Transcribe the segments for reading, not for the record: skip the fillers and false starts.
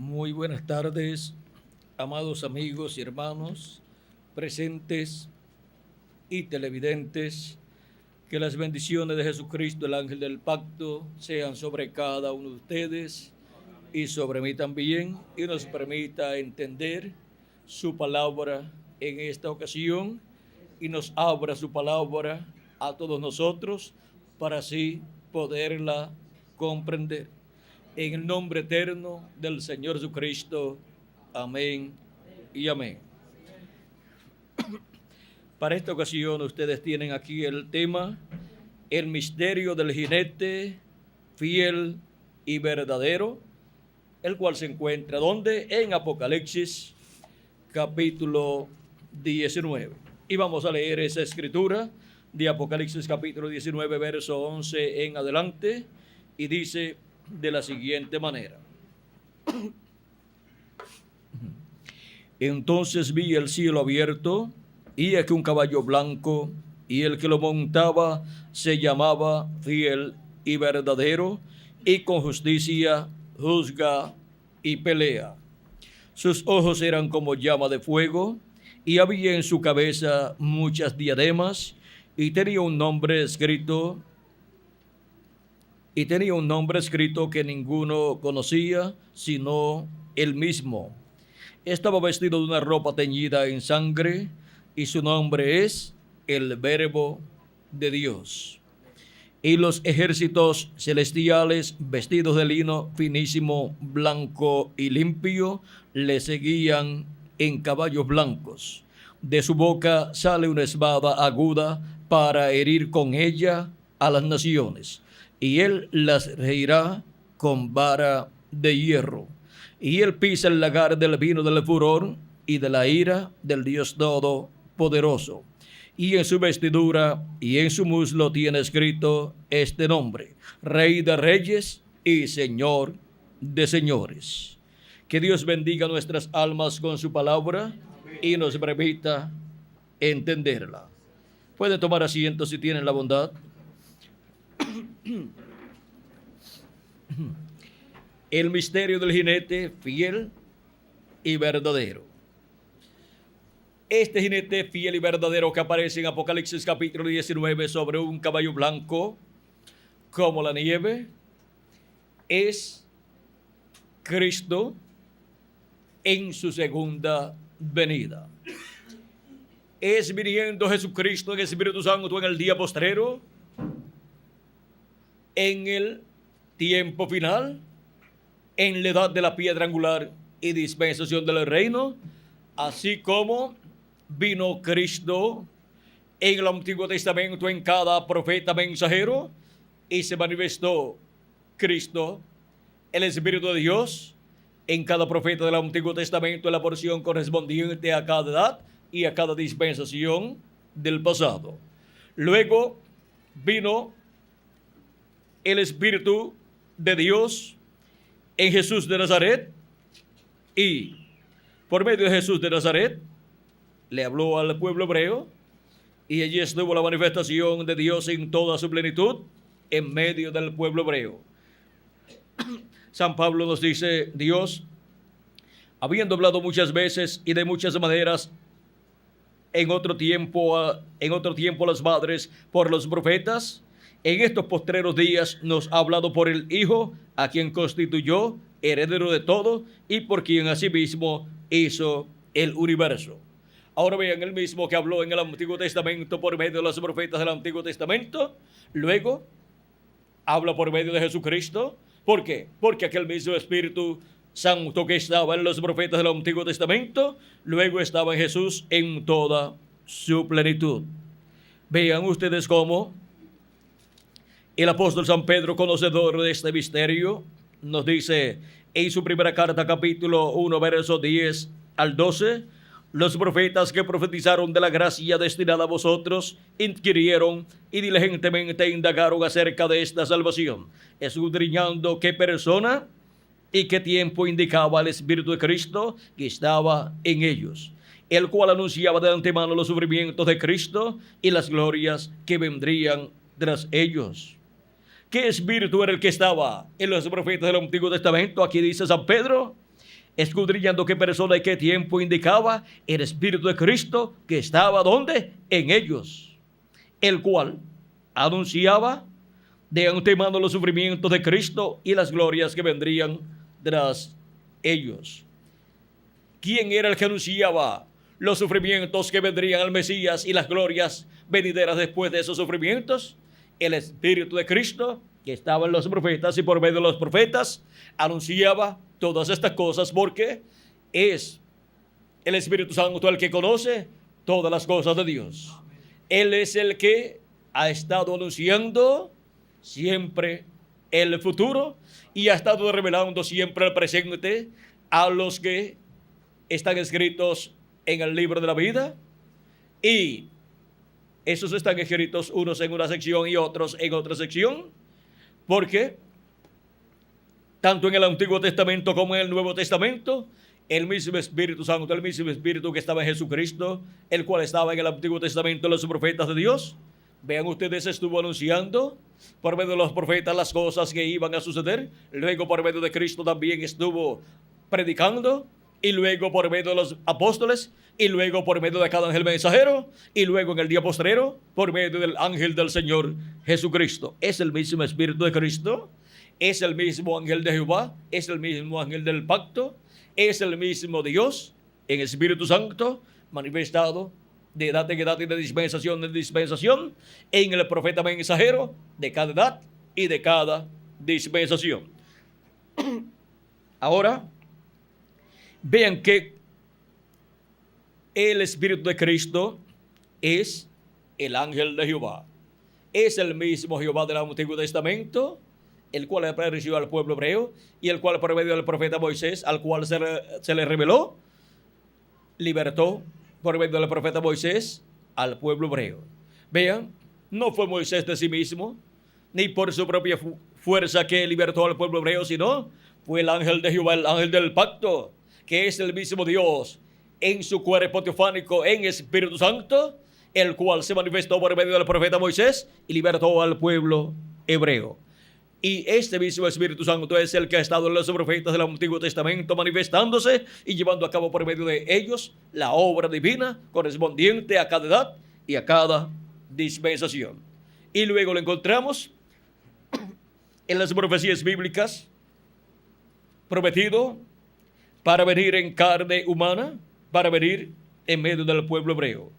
Muy buenas tardes, amados amigos y hermanos, presentes y televidentes. Que las bendiciones de Jesucristo, el ángel del pacto, sean sobre cada uno de ustedes y sobre mí también, y nos permita entender su palabra en esta ocasión y nos abra su palabra a todos nosotros para así poderla comprender. En el nombre eterno del Señor Jesucristo. Amén y amén. Para esta ocasión ustedes tienen aquí el tema, el misterio del jinete fiel y verdadero, el cual se encuentra ¿dónde? En Apocalipsis capítulo 19. Y vamos a leer esa escritura de Apocalipsis capítulo 19, verso 11 en adelante, y dice de la siguiente manera. Entonces vi el cielo abierto, y aquí un caballo blanco, y el que lo montaba se llamaba Fiel y Verdadero, y con justicia juzga y pelea. Sus ojos eran como llama de fuego, y había en su cabeza muchas diademas, y tenía un nombre escrito que ninguno conocía, sino él mismo. Estaba vestido de una ropa teñida en sangre, y su nombre es el Verbo de Dios. Y los ejércitos celestiales, vestidos de lino finísimo, blanco y limpio, le seguían en caballos blancos. De su boca sale una espada aguda para herir con ella a las naciones, y él las regirá con vara de hierro. Y él pisa el lagar del vino del furor y de la ira del Dios Todopoderoso. Y en su vestidura y en su muslo tiene escrito este nombre: Rey de Reyes y Señor de Señores. Que Dios bendiga nuestras almas con su palabra y nos permita entenderla. Puede tomar asiento si tienen la bondad. El misterio del jinete fiel y verdadero. Este jinete fiel y verdadero que aparece en Apocalipsis capítulo 19 sobre un caballo blanco como la nieve es Cristo en su segunda venida. Es viniendo Jesucristo en el Espíritu Santo en el día postrero, en el tiempo final, en la edad de la piedra angular y dispensación del reino, así como vino Cristo en el Antiguo Testamento en cada profeta mensajero, y se manifestó Cristo, el Espíritu de Dios, en cada profeta del Antiguo Testamento en la porción correspondiente a cada edad y a cada dispensación del pasado. Luego vino el Espíritu de Dios en Jesús de Nazaret, y por medio de Jesús de Nazaret le habló al pueblo hebreo, y allí estuvo la manifestación de Dios en toda su plenitud en medio del pueblo hebreo. San Pablo nos dice: Dios, habiendo hablado muchas veces y de muchas maneras en otro tiempo a las madres por los profetas, en estos postreros días nos ha hablado por el Hijo, a quien constituyó heredero de todo y por quien asimismo hizo el universo. Ahora vean, el mismo que habló en el Antiguo Testamento por medio de los profetas del Antiguo Testamento, luego habla por medio de Jesucristo. ¿Por qué? Porque aquel mismo Espíritu Santo que estaba en los profetas del Antiguo Testamento, luego estaba en Jesús en toda su plenitud. Vean ustedes cómo el apóstol San Pedro, conocedor de este misterio, nos dice en su primera carta, capítulo 1, versos 10 al 12, los profetas que profetizaron de la gracia destinada a vosotros inquirieron y diligentemente indagaron acerca de esta salvación, escudriñando qué persona y qué tiempo indicaba el Espíritu de Cristo que estaba en ellos, el cual anunciaba de antemano los sufrimientos de Cristo y las glorias que vendrían tras ellos. ¿Qué espíritu era el que estaba en los profetas del Antiguo Testamento? Aquí dice San Pedro escudriñando qué persona y qué tiempo indicaba el Espíritu de Cristo que estaba ¿dónde? En ellos, el cual anunciaba de antemano los sufrimientos de Cristo y las glorias que vendrían tras ellos. ¿Quién era el que anunciaba los sufrimientos que vendrían al Mesías y las glorias venideras después de esos sufrimientos? El Espíritu de Cristo, que estaba en los profetas, y por medio de los profetas anunciaba todas estas cosas, porque es el Espíritu Santo el que conoce todas las cosas de Dios. Él es el que ha estado anunciando siempre el futuro y ha estado revelando siempre el presente a los que están escritos en el libro de la vida, y esos están escritos unos en una sección y otros en otra sección, porque tanto en el Antiguo Testamento como en el Nuevo Testamento, el mismo Espíritu Santo, el mismo Espíritu que estaba en Jesucristo, el cual estaba en el Antiguo Testamento en los profetas de Dios, vean ustedes, estuvo anunciando por medio de los profetas las cosas que iban a suceder. Luego por medio de Cristo también estuvo predicando, y luego por medio de los apóstoles, y luego por medio de cada ángel mensajero, y luego en el día postrero por medio del ángel del Señor Jesucristo. Es el mismo Espíritu de Cristo, es el mismo ángel de Jehová, es el mismo ángel del pacto, es el mismo Dios en Espíritu Santo manifestado de edad en edad y de dispensación en dispensación, en el profeta mensajero de cada edad y de cada dispensación. Ahora, vean que el Espíritu de Cristo es el ángel de Jehová. Es el mismo Jehová del Antiguo Testamento, el cual apareció al pueblo hebreo, y el cual por medio del profeta Moisés, al cual se le reveló, libertó por medio del profeta Moisés al pueblo hebreo. Vean, no fue Moisés de sí mismo, ni por su propia fuerza que libertó al pueblo hebreo, sino fue el ángel de Jehová, el ángel del pacto, que es el mismo Dios en su cuerpo teofánico, en Espíritu Santo, el cual se manifestó por medio del profeta Moisés y libertó al pueblo hebreo. Y este mismo Espíritu Santo es el que ha estado en los profetas del Antiguo Testamento manifestándose y llevando a cabo por medio de ellos la obra divina correspondiente a cada edad y a cada dispensación. Y luego lo encontramos en las profecías bíblicas, prometido para venir en carne humana, para venir en medio del pueblo hebreo.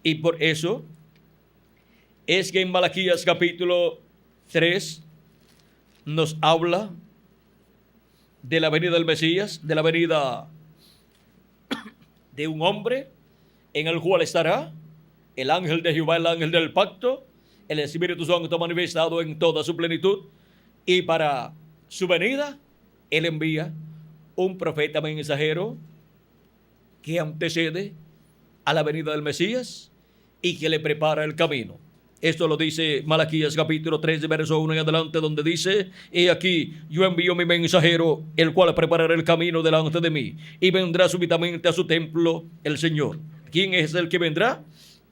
Y por eso es que en Malaquías capítulo 3 nos habla de la venida del Mesías, de la venida de un hombre en el cual estará el ángel de Jehová, el ángel del pacto, el Espíritu Santo manifestado en toda su plenitud, y para su venida él envía un profeta mensajero que antecede a la venida del Mesías y que le prepara el camino. Esto lo dice Malaquías capítulo 3, verso 1 en adelante, donde dice: he aquí, yo envío mi mensajero, el cual preparará el camino delante de mí, y vendrá súbitamente a su templo el Señor. ¿Quién es el que vendrá?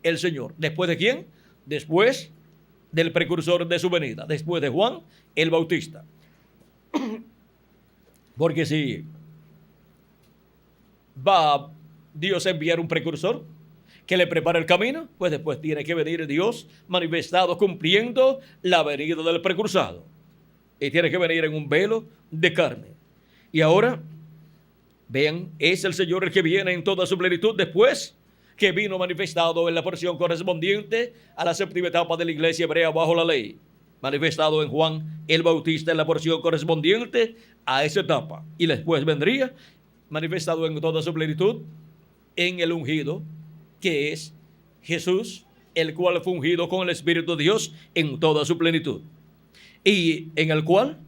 El Señor. ¿Después de quién? Después del precursor de su venida, después de Juan el Bautista. Porque si va Dios a enviar un precursor que le prepara el camino, pues después tiene que venir Dios manifestado cumpliendo la venida del precursado. Y tiene que venir en un velo de carne. Y ahora, vean, es el Señor el que viene en toda su plenitud después que vino manifestado en la porción correspondiente a la séptima etapa de la iglesia hebrea bajo la ley. Manifestado en Juan el Bautista en la porción correspondiente a esa etapa. Y después vendría manifestado en toda su plenitud en el ungido, que es Jesús, el cual fue ungido con el Espíritu de Dios en toda su plenitud, y en el cual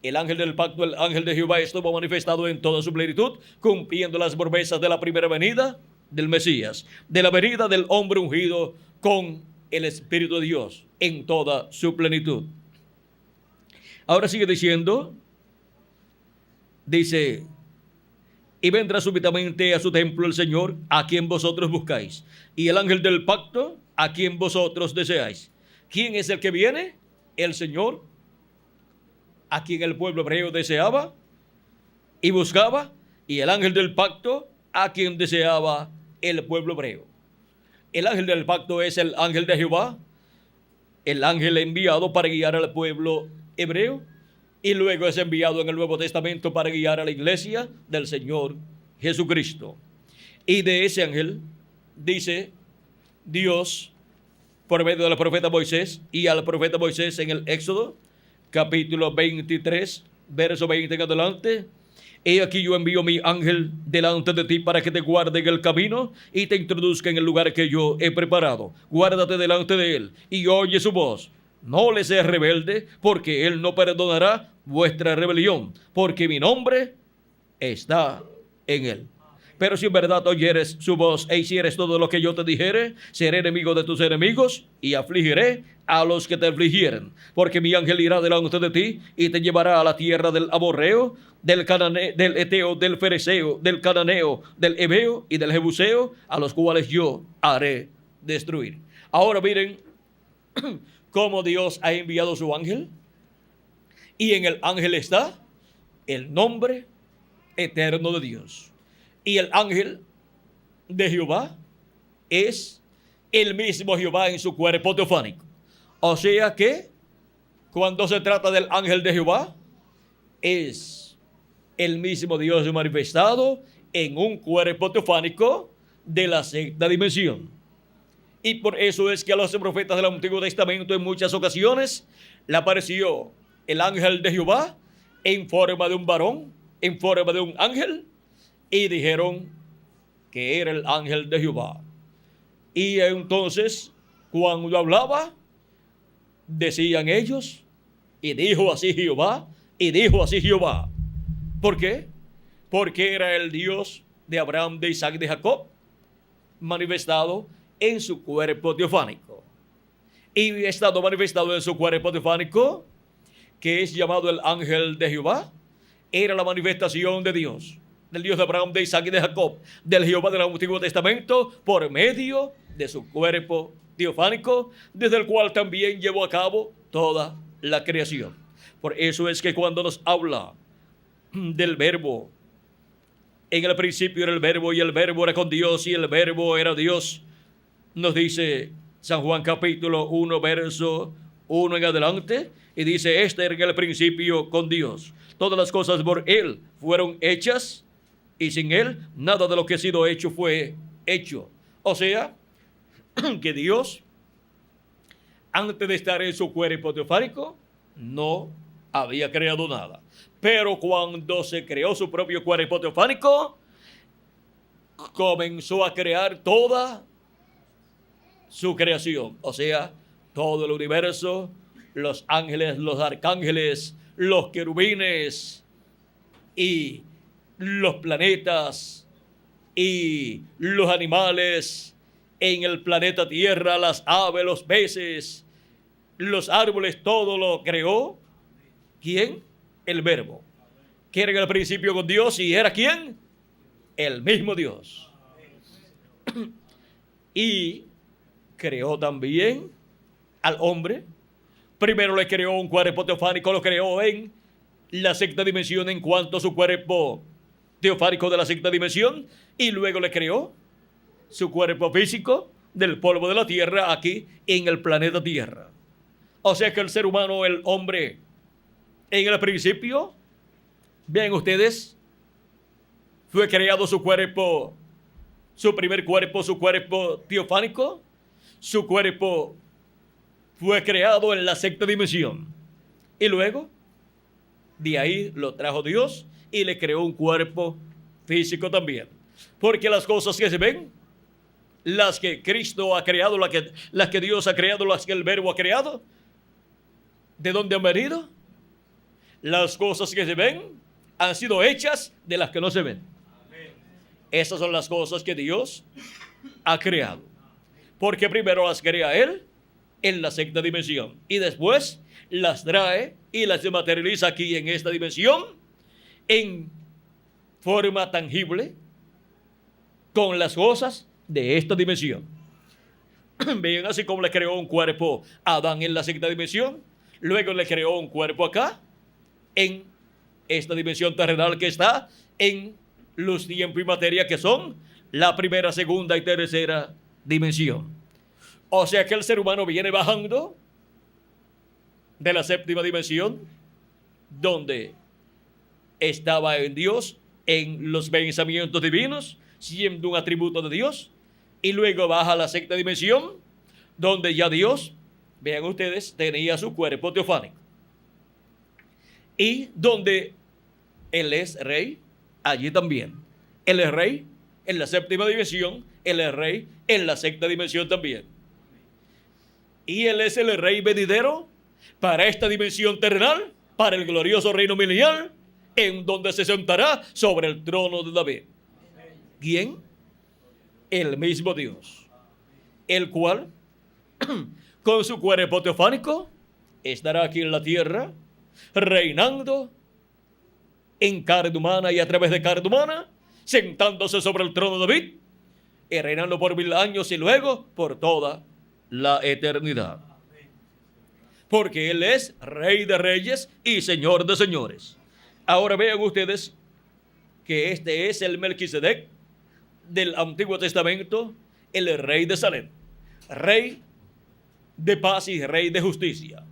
el ángel del pacto, el ángel de Jehová, estuvo manifestado en toda su plenitud, cumpliendo las promesas de la primera venida del Mesías, de la venida del hombre ungido con el Espíritu de Dios en toda su plenitud. Ahora sigue diciendo, dice: y vendrá súbitamente a su templo el Señor, a quien vosotros buscáis, y el ángel del pacto, a quien vosotros deseáis. ¿Quién es el que viene? El Señor, a quien el pueblo hebreo deseaba y buscaba, y el ángel del pacto a quien deseaba el pueblo hebreo. El ángel del pacto es el ángel de Jehová, el ángel enviado para guiar al pueblo hebreo, y luego es enviado en el Nuevo Testamento para guiar a la iglesia del Señor Jesucristo. Y de ese ángel dice Dios por medio del profeta Moisés y al profeta Moisés en el Éxodo, capítulo 23, verso 20 en adelante: he aquí yo envío mi ángel delante de ti para que te guarde en el camino y te introduzca en el lugar que yo he preparado. Guárdate delante de él y oye su voz. No le seas rebelde, porque él no perdonará vuestra rebelión, porque mi nombre está en él. Pero si en verdad oyeres su voz e hicieres todo lo que yo te dijere, seré enemigo de tus enemigos y afligiré a los que te afligieren. Porque mi ángel irá delante de ti y te llevará a la tierra del amorreo, del cananeo, del eteo, del fereceo, del cananeo, del heveo y del jebuseo, a los cuales yo haré destruir. Ahora miren cómo Dios ha enviado su ángel, y en el ángel está el nombre eterno de Dios. Y el ángel de Jehová es el mismo Jehová en su cuerpo teofánico. O sea que cuando se trata del ángel de Jehová, es el mismo Dios manifestado en un cuerpo teofánico de la sexta dimensión. Y por eso es que a los profetas del Antiguo Testamento en muchas ocasiones le apareció el ángel de Jehová en forma de un varón, en forma de un ángel, y dijeron que era el ángel de Jehová. Y entonces, cuando hablaba, decían ellos, y dijo así Jehová, y dijo así Jehová. ¿Por qué? Porque era el Dios de Abraham, de Isaac, de Jacob, manifestado en su cuerpo teofánico. Y estando manifestado en su cuerpo teofánico, que es llamado el ángel de Jehová, era la manifestación de Dios, del Dios de Abraham, de Isaac y de Jacob, del Jehová del Antiguo Testamento, por medio de su cuerpo teofánico, desde el cual también llevó a cabo toda la creación. Por eso es que cuando nos habla del verbo, en el principio era el verbo, y el verbo era con Dios, y el verbo era Dios, nos dice San Juan capítulo 1, verso 1 en adelante, y dice: este era en el principio con Dios. Todas las cosas por él fueron hechas, y sin él nada de lo que ha sido hecho fue hecho. O sea, que Dios, antes de estar en su cuerpo teofánico, no había creado nada. Pero cuando se creó su propio cuerpo teofánico, comenzó a crear toda su creación. O sea, todo el universo, los ángeles, los arcángeles, los querubines y los planetas y los animales en el planeta Tierra, las aves, los peces, los árboles, todo lo creó. ¿Quién? El Verbo. Que era en el principio con Dios, y era ¿quién? El mismo Dios. Y creó también al hombre. Primero le creó un cuerpo teofánico, lo creó en la sexta dimensión en cuanto a su cuerpo teofánico de la sexta dimensión, y luego le creó su cuerpo físico del polvo de la tierra aquí en el planeta Tierra. O sea que el ser humano, el hombre, en el principio, vean ustedes, fue creado su cuerpo, su primer cuerpo, su cuerpo teofánico. Su cuerpo fue creado en la sexta dimensión, y luego de ahí lo trajo Dios y le creó un cuerpo físico también. Porque las cosas que se ven, las que Cristo ha creado, las que Dios ha creado, las que el Verbo ha creado, ¿de dónde han venido? Las cosas que se ven han sido hechas de las que no se ven. Esas son las cosas que Dios ha creado. Porque primero las crea Él en la sexta dimensión, y después las trae y las materializa aquí en esta dimensión en forma tangible con las cosas de esta dimensión. Bien, así como le creó un cuerpo a Adán en la sexta dimensión, luego le creó un cuerpo acá en esta dimensión terrenal que está en los tiempos y materia, que son la primera, segunda y tercera dimensión. O sea que el ser humano viene bajando de la séptima dimensión, donde estaba en Dios, en los pensamientos divinos, siendo un atributo de Dios, y luego baja a la sexta dimensión, donde ya Dios, vean ustedes, tenía su cuerpo teofánico, y donde Él es rey allí también. Él es rey en la séptima dimensión, Él es rey en la sexta dimensión también. Y Él es el rey venidero para esta dimensión terrenal, para el glorioso reino milenial, en donde se sentará sobre el trono de David. ¿Quién? El mismo Dios, el cual, con su cuerpo teofánico, estará aquí en la tierra, reinando en carne humana y a través de carne humana, sentándose sobre el trono de David, y reinando por 1000 años y luego por toda la eternidad. Porque Él es Rey de Reyes y Señor de Señores. Ahora vean ustedes que este es el Melquisedec del Antiguo Testamento, el Rey de Salem, Rey de paz y Rey de justicia.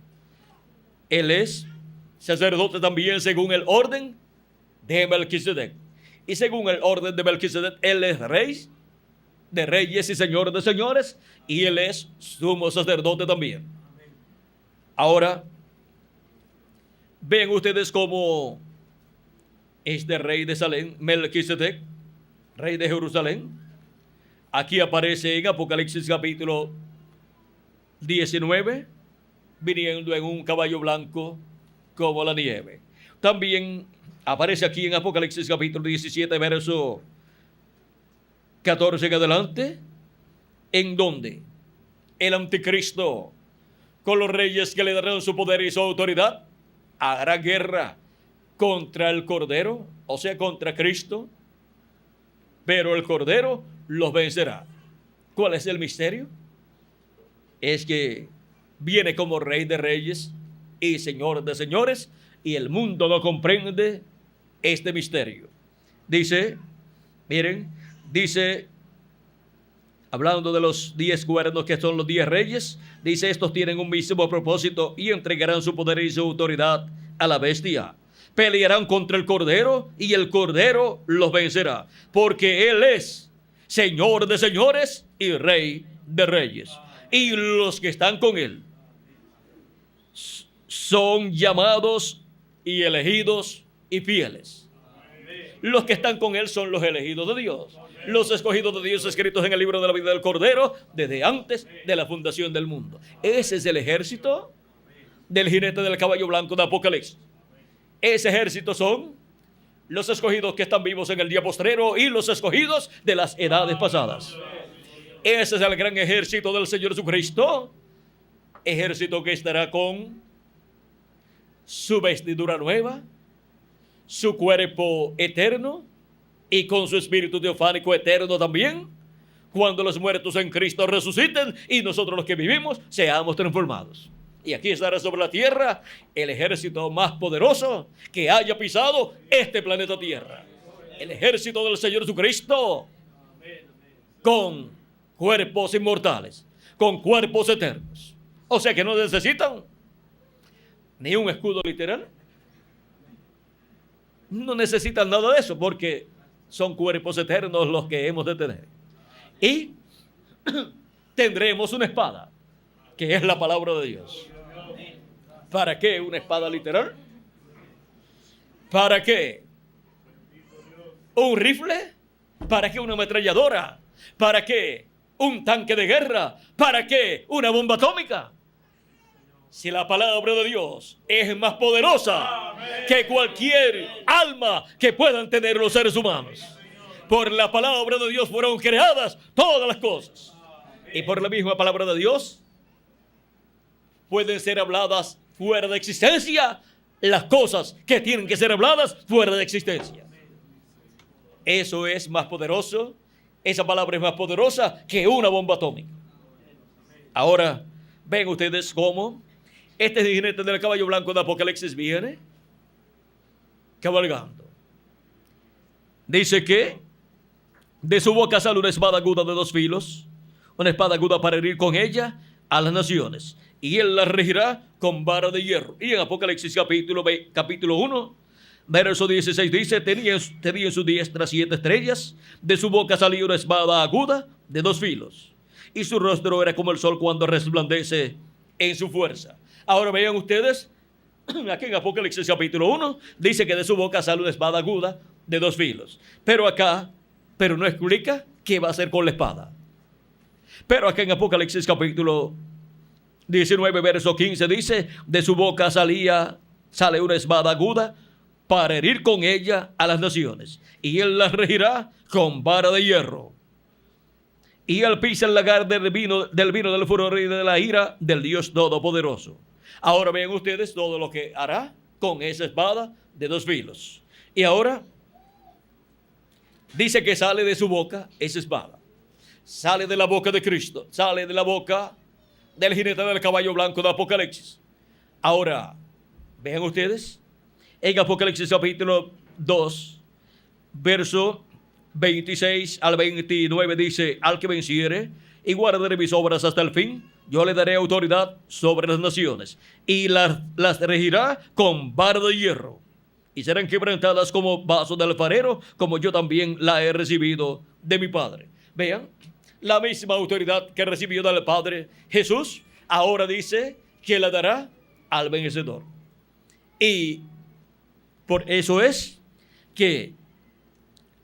Él es sacerdote también según el orden de Melquisedec. Y según el orden de Melquisedec, Él es Rey de Reyes y Señor de Señores, y Él es sumo sacerdote también. Ahora, ven ustedes cómo este rey de Salem, Melquisedec, rey de Jerusalén, aquí aparece en Apocalipsis capítulo 19, viniendo en un caballo blanco como la nieve. También aparece aquí en Apocalipsis capítulo 17, verso 14 en adelante, en donde el anticristo, con los reyes que le darán su poder y su autoridad, hará guerra contra el Cordero, o sea, contra Cristo, pero el Cordero los vencerá. ¿Cuál es el misterio? Es que viene como Rey de Reyes y Señor de Señores, y el mundo no comprende este misterio. Dice, miren, dice, hablando de los 10 cuernos que son los 10 reyes, dice, estos tienen un mismo propósito y entregarán su poder y su autoridad a la bestia. Pelearán contra el Cordero y el Cordero los vencerá, porque Él es Señor de señores y Rey de reyes. Y los que están con Él son llamados y elegidos y fieles. Los que están con Él son los elegidos de Dios, los escogidos de Dios, escritos en el libro de la vida del Cordero desde antes de la fundación del mundo. Ese es el ejército del jinete del caballo blanco de Apocalipsis. Ese ejército son los escogidos que están vivos en el día postrero y los escogidos de las edades pasadas. Ese es el gran ejército del Señor Jesucristo, ejército que estará con su vestidura nueva, su cuerpo eterno y con su espíritu teofánico eterno también, cuando los muertos en Cristo resuciten y nosotros los que vivimos seamos transformados. Y aquí estará sobre la tierra el ejército más poderoso que haya pisado este planeta Tierra. El ejército del Señor Jesucristo, con cuerpos inmortales, con cuerpos eternos. O sea que no necesitan ni un escudo literal. No necesitan nada de eso, porque son cuerpos eternos los que hemos de tener. Y tendremos una espada, que es la palabra de Dios. ¿Para qué una espada literal? ¿Para qué un rifle? ¿Para qué una ametralladora? ¿Para qué un tanque de guerra? ¿Para qué una bomba atómica? Si la palabra de Dios es más poderosa que cualquier alma que puedan tener los seres humanos. Por la palabra de Dios fueron creadas todas las cosas. Y por la misma palabra de Dios pueden ser habladas fuera de existencia las cosas que tienen que ser habladas fuera de existencia. Eso es más poderoso, esa palabra es más poderosa que una bomba atómica. Ahora, ven ustedes cómo este jinete del caballo blanco de Apocalipsis viene cabalgando. dice que de su boca sale una espada aguda de dos filos, una espada aguda para herir con ella a las naciones, y él las regirá con vara de hierro. Y en Apocalipsis capítulo 1, verso 16 dice, tenía en su diestra 7 estrellas, de su boca salía una espada aguda de dos filos, y su rostro era como el sol cuando resplandece en su fuerza. Ahora vean ustedes, aquí en Apocalipsis capítulo 1, dice que de su boca sale una espada aguda de dos filos. Pero no explica qué va a hacer con la espada. Pero acá en Apocalipsis capítulo 19, verso 15 dice, de su boca sale una espada aguda para herir con ella a las naciones, y él las regirá con vara de hierro. Y él pisa el lagar del vino del furor y de la ira del Dios Todopoderoso. Ahora vean ustedes todo lo que hará con esa espada de dos filos. Y ahora dice que sale de su boca esa espada. Sale de la boca de Cristo. Sale de la boca del jinete del caballo blanco de Apocalipsis. Ahora, vean ustedes, en Apocalipsis capítulo 2, verso 26 al 29 dice, al que venciere y guardaré mis obras hasta el fin, yo le daré autoridad sobre las naciones y las regirá con vara de hierro, y serán quebrantadas como vasos de alfarero, como yo también la he recibido de mi Padre. Vean, la misma autoridad que recibió del Padre Jesús, ahora dice que la dará al vencedor. Y por eso es que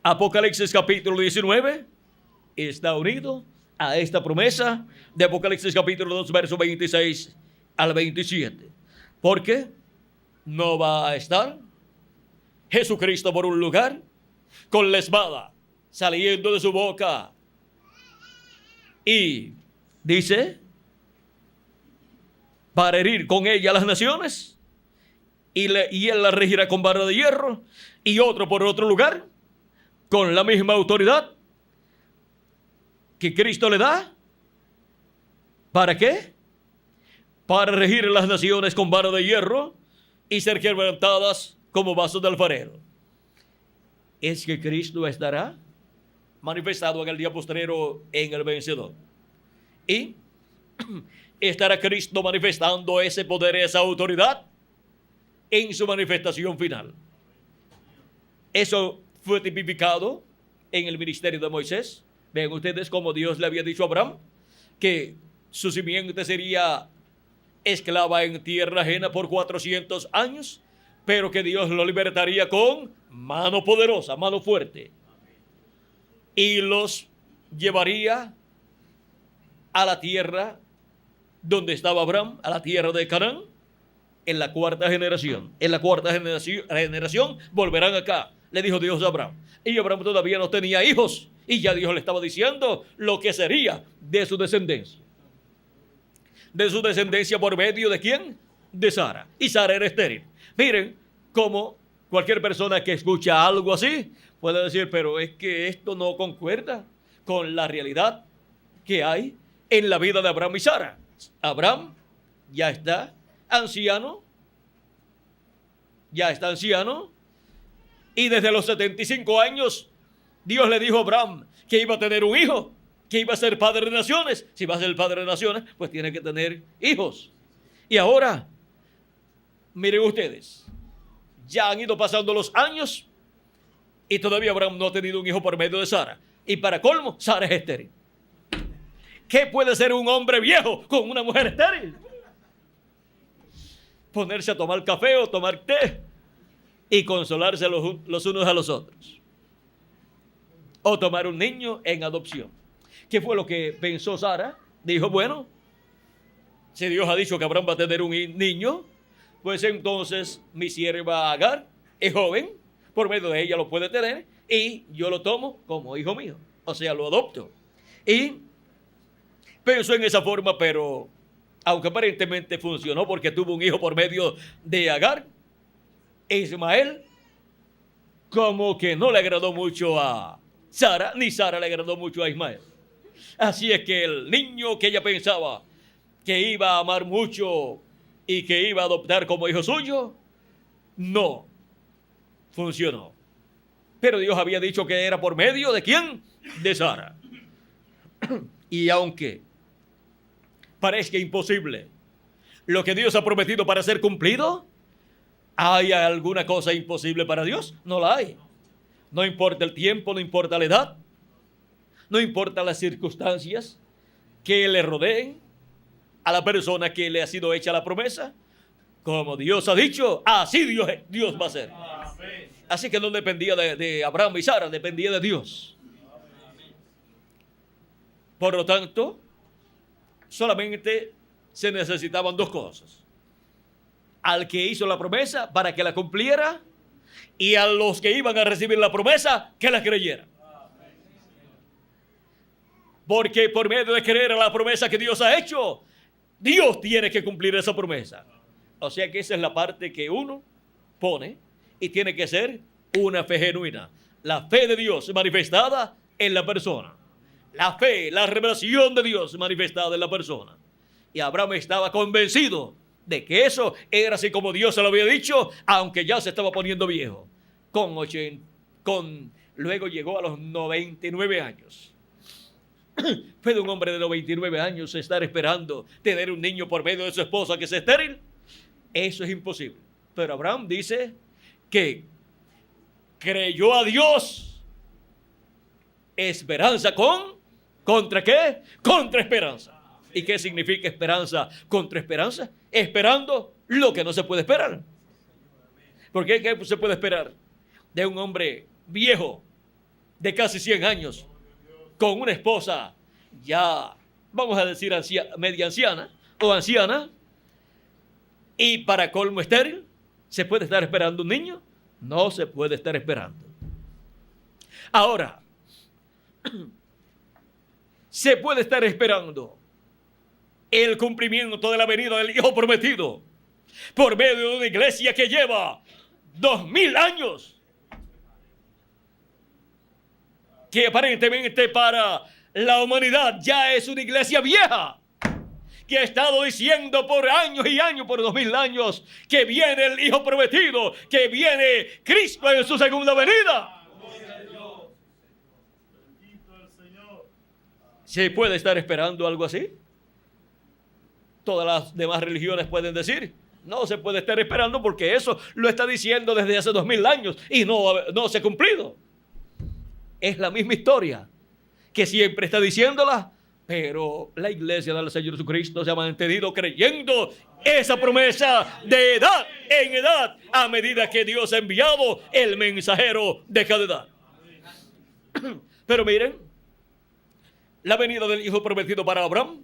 Apocalipsis capítulo 19 está unido a esta promesa de Apocalipsis capítulo 2, verso 26 al 27. Porque no va a estar Jesucristo por un lugar con la espada saliendo de su boca. Y dice, para herir con ella a las naciones, y él la regirá con vara de hierro, y otro por otro lugar, con la misma autoridad que Cristo le da. ¿Para qué? Para regir las naciones con vara de hierro y ser quebrantadas como vasos de alfarero. Es que Cristo estará manifestado en el día postrero en el vencedor. Y estará Cristo manifestando ese poder, esa autoridad en su manifestación final. Eso fue tipificado en el ministerio de Moisés. Vean ustedes cómo Dios le había dicho a Abraham que su simiente sería esclava en tierra ajena por 400 años, pero que Dios lo libertaría con mano poderosa, mano fuerte, y los llevaría a la tierra donde estaba Abraham, a la tierra de Canaán, en la cuarta generación. En la cuarta generación volverán acá, le dijo Dios a Abraham. Y Abraham todavía no tenía hijos, y ya Dios le estaba diciendo lo que sería de su descendencia. De su descendencia por medio de ¿quién? De Sara. Y Sara era estéril. Miren cómo cualquier persona que escucha algo así puede decir, pero es que esto no concuerda con la realidad que hay en la vida de Abraham y Sara. Abraham ya está anciano, y desde los 75 años Dios le dijo a Abraham que iba a tener un hijo, que iba a ser padre de naciones. Si va a ser padre de naciones, pues tiene que tener hijos. Y ahora, miren ustedes, ya han ido pasando los años y todavía Abraham no ha tenido un hijo por medio de Sara. Y para colmo, Sara es estéril. ¿Qué puede ser un hombre viejo con una mujer estéril? Ponerse a tomar café o tomar té y consolarse los unos a los otros. O tomar un niño en adopción. ¿Qué fue lo que pensó Sara? Dijo, bueno, si Dios ha dicho que Abraham va a tener un niño, pues entonces mi sierva Agar es joven, por medio de ella lo puede tener, y yo lo tomo como hijo mío, o sea, lo adopto. Y pensó en esa forma, pero aunque aparentemente funcionó porque tuvo un hijo por medio de Agar, Ismael como que no le agradó mucho a Sara, ni Sara le agradó mucho a Ismael. Así es que el niño que ella pensaba que iba a amar mucho y que iba a adoptar como hijo suyo, no funcionó. Pero Dios había dicho que era por medio ¿de quién? De Sara. Y aunque parezca imposible lo que Dios ha prometido para ser cumplido, ¿hay alguna cosa imposible para Dios? No la hay. No importa el tiempo, no importa la edad, no importa las circunstancias que le rodeen a la persona que le ha sido hecha la promesa. Como Dios ha dicho, así Dios va a ser. Así que no dependía de Abraham y Sara, dependía de Dios. Por lo tanto, solamente se necesitaban dos cosas: al que hizo la promesa para que la cumpliera, y a los que iban a recibir la promesa que la creyeran. Porque por medio de creer a la promesa que Dios ha hecho, Dios tiene que cumplir esa promesa. O sea que esa es la parte que uno pone, y tiene que ser una fe genuina. La fe de Dios manifestada en la persona. La fe, la revelación de Dios manifestada en la persona. Y Abraham estaba convencido de que eso era así como Dios se lo había dicho, aunque ya se estaba poniendo viejo. Luego llegó a los 99 años. ¿Puede un hombre de 99 años estar esperando tener un niño por medio de su esposa que es estéril? Eso es imposible. Pero Abraham dice que creyó a Dios. Esperanza ¿contra qué? Contra esperanza. ¿Y qué significa esperanza contra esperanza? Esperando lo que no se puede esperar. ¿Por qué? ¿Qué se puede esperar de un hombre viejo de casi 100 años con una esposa ya, vamos a decir, media anciana o anciana, y para colmo estéril? ¿Se puede estar esperando un niño? No se puede estar esperando. Ahora, se puede estar esperando el cumplimiento de la venida del Hijo prometido por medio de una iglesia que lleva 2000 años, que aparentemente para la humanidad ya es una iglesia vieja, que ha estado diciendo por años y años, por 2000 años, que viene el Hijo prometido, que viene Cristo en su segunda venida. ¿Se puede estar esperando algo así? Todas las demás religiones pueden decir, no se puede estar esperando porque eso lo está diciendo desde hace 2000 años y no se ha cumplido. Es la misma historia que siempre está diciéndola, pero la iglesia del Señor Jesucristo se ha mantenido creyendo esa promesa de edad en edad, a medida que Dios ha enviado el mensajero de cada edad. Pero miren, la venida del Hijo prometido para Abraham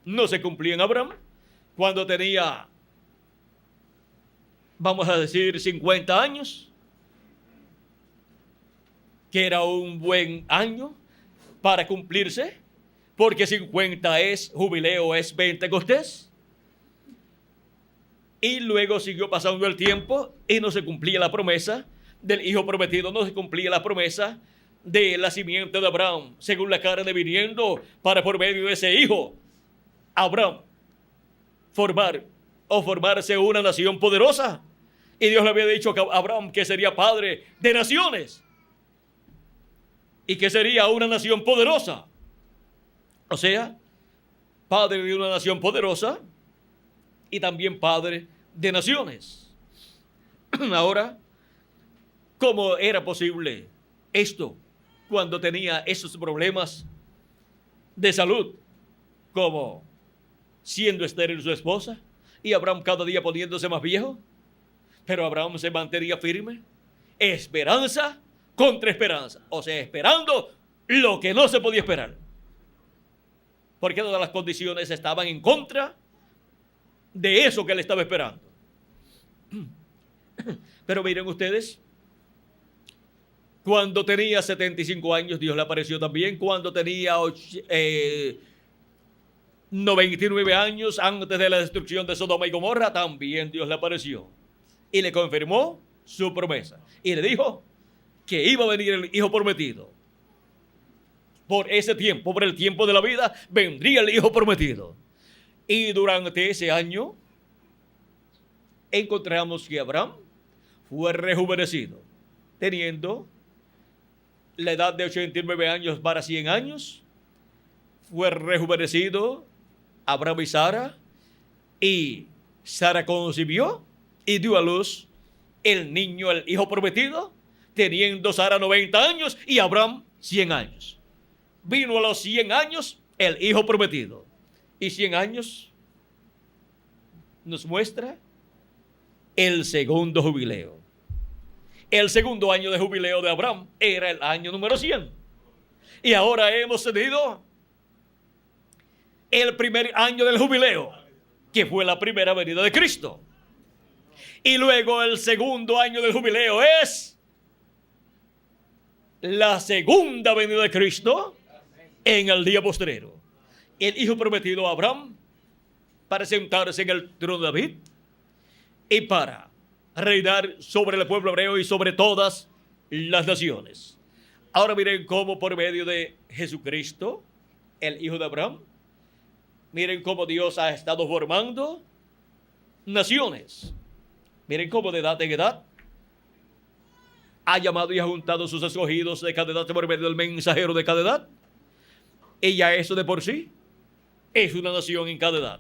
no se cumplía en Abraham cuando tenía, vamos a decir, 50 años, que era un buen año para cumplirse, porque 50 es jubileo, es Pentecostés. Y luego siguió pasando el tiempo y no se cumplía la promesa del Hijo prometido, no se cumplía la promesa de la simiente de Abraham, según la carne viniendo, para por medio de ese hijo, Abraham, formarse una nación poderosa. Y Dios le había dicho a Abraham que sería padre de naciones y que sería una nación poderosa. O sea, padre de una nación poderosa y también padre de naciones. Ahora, ¿cómo era posible esto cuando tenía esos problemas de salud, como siendo estéril su esposa y Abraham cada día poniéndose más viejo? Pero Abraham se mantenía firme, esperanza contra esperanza, o sea, esperando lo que no se podía esperar, porque todas las condiciones estaban en contra de eso que él estaba esperando. Pero miren ustedes, cuando tenía 75 años, Dios le apareció también. Cuando tenía 99 años, antes de la destrucción de Sodoma y Gomorra, también Dios le apareció y le confirmó su promesa. Y le dijo que iba a venir el Hijo prometido. Por ese tiempo, por el tiempo de la vida, vendría el Hijo prometido. Y durante ese año, encontramos que Abraham fue rejuvenecido. teniendo la edad de 89 años para 100 años, fue rejuvenecido Abraham y Sara concibió y dio a luz el niño, el hijo prometido, teniendo Sara 90 años y Abraham 100 años. Vino a los 100 años el hijo prometido. Y 100 años nos muestra el segundo jubileo. El segundo año de jubileo de Abraham era el año número 100. Y ahora hemos tenido el primer año del jubileo, que fue la primera venida de Cristo. Y luego el segundo año del jubileo es la segunda venida de Cristo en el día postrero. El hijo prometido a Abraham para sentarse en el trono de David y para reinar sobre el pueblo hebreo y sobre todas las naciones. Ahora miren cómo por medio de Jesucristo, el hijo de Abraham, miren cómo Dios ha estado formando naciones. Miren cómo de edad en edad ha llamado y ha juntado sus escogidos de cada edad por medio del mensajero de cada edad. Y ya eso de por sí es una nación en cada edad.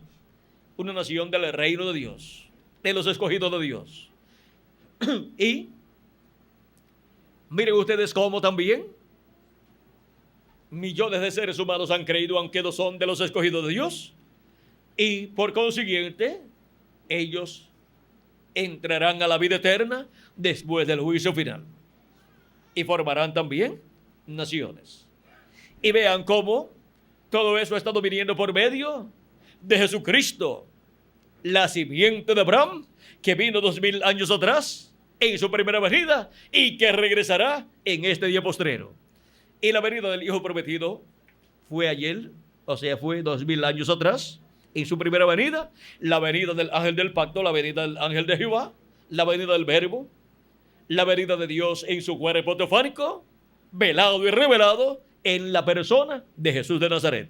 Una nación del reino de Dios, de los escogidos de Dios. Y miren ustedes cómo también millones de seres humanos han creído, aunque no son de los escogidos de Dios. Y por consiguiente, ellos entrarán a la vida eterna después del juicio final. Y formarán también naciones. Y vean cómo todo eso ha estado viniendo por medio de Jesucristo, la simiente de Abraham, que vino 2000 años atrás en su primera venida y que regresará en este día postrero. Y la venida del Hijo prometido fue ayer, o sea, fue 2000 años atrás, en su primera venida, la venida del ángel del pacto, la venida del ángel de Jehová, la venida del Verbo, la venida de Dios en su cuerpo teofánico, velado y revelado en la persona de Jesús de Nazaret.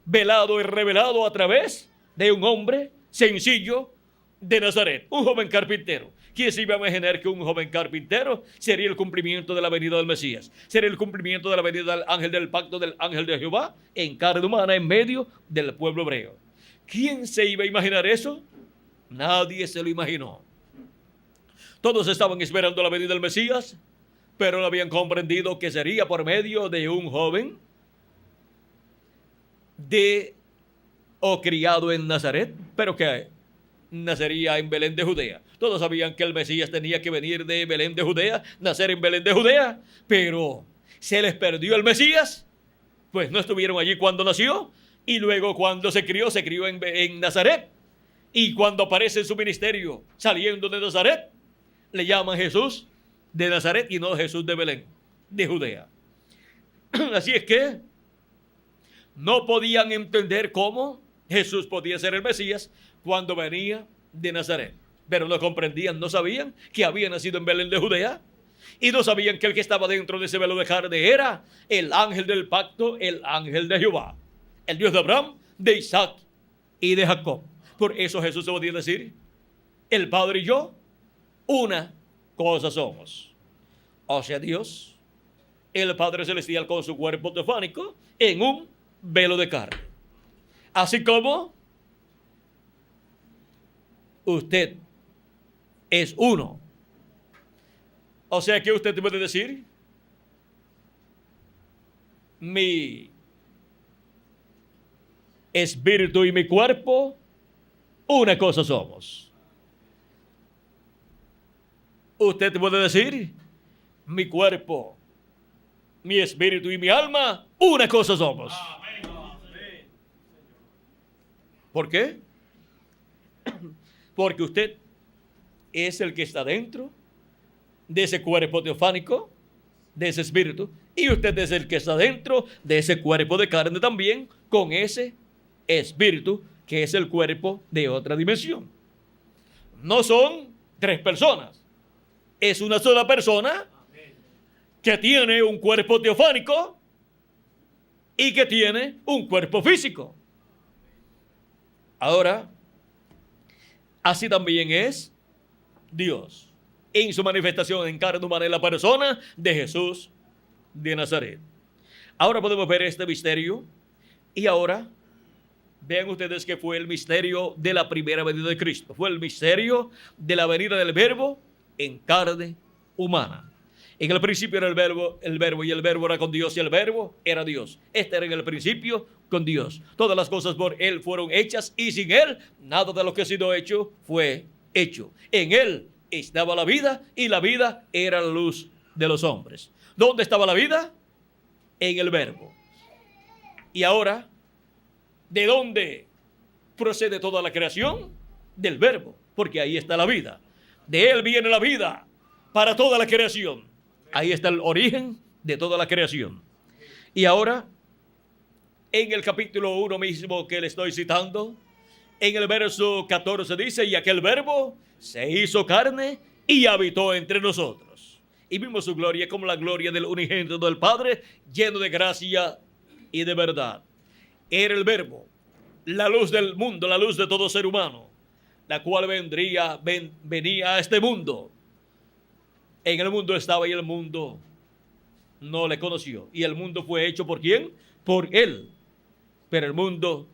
Velado y revelado a través de un hombre sencillo de Nazaret, un joven carpintero. ¿Quién se iba a imaginar que un joven carpintero sería el cumplimiento de la venida del Mesías? Sería el cumplimiento de la venida del ángel del pacto, del ángel de Jehová, en carne humana, en medio del pueblo hebreo. ¿Quién se iba a imaginar eso? Nadie se lo imaginó. Todos estaban esperando la venida del Mesías, pero no habían comprendido que sería por medio de un joven criado en Nazaret, pero que nacería en Belén de Judea. Todos sabían que el Mesías tenía que venir de Belén de Judea, nacer en Belén de Judea, pero se les perdió el Mesías, pues no estuvieron allí cuando nació, y luego cuando se crió en Nazaret, y cuando aparece en su ministerio saliendo de Nazaret, le llaman Jesús de Nazaret y no Jesús de Belén, de Judea. Así es que no podían entender cómo Jesús podía ser el Mesías cuando venía de Nazaret. Pero no comprendían, no sabían que había nacido en Belén de Judea. Y no sabían que el que estaba dentro de ese velo de carne era el ángel del pacto, el ángel de Jehová. El Dios de Abraham, de Isaac y de Jacob. Por eso Jesús se podía decir, el Padre y yo, una cosa somos. O sea, Dios, el Padre Celestial con su cuerpo teofánico, en un velo de carne. Así como usted es uno. O sea que usted puede decir, mi espíritu y mi cuerpo, una cosa somos. Usted puede decir, mi cuerpo, mi espíritu y mi alma, una cosa somos. ¿Por qué? Porque usted es el que está dentro de ese cuerpo teofánico, de ese espíritu, y usted es el que está dentro de ese cuerpo de carne también, con ese espíritu que es el cuerpo de otra dimensión. No son tres personas, es una sola persona que tiene un cuerpo teofánico y que tiene un cuerpo físico. Ahora, así también es Dios. en su manifestación en carne humana en la persona de Jesús de Nazaret. Ahora podemos ver este misterio y ahora vean ustedes que fue el misterio de la primera venida de Cristo. Fue el misterio de la venida del Verbo en carne humana. En el principio era el verbo, y el verbo era con Dios, y el verbo era Dios. Este era en el principio con Dios. Todas las cosas por Él fueron hechas, y sin Él, nada de lo que ha sido hecho fue hecho. En Él estaba la vida, y la vida era la luz de los hombres. ¿Dónde estaba la vida? En el verbo. Y ahora, ¿de dónde procede toda la creación? Del verbo, porque ahí está la vida. De Él viene la vida para toda la creación. Ahí está el origen de toda la creación. Y ahora, en el capítulo 1 mismo que le estoy citando, en el verso 14 dice, y aquel verbo se hizo carne y habitó entre nosotros. Y vimos su gloria como la gloria del unigénito del Padre, lleno de gracia y de verdad. Era el verbo, la luz del mundo, la luz de todo ser humano, la cual venía a este mundo. En el mundo estaba y el mundo no le conoció. Y el mundo fue hecho ¿por quién? Por Él. Pero el mundo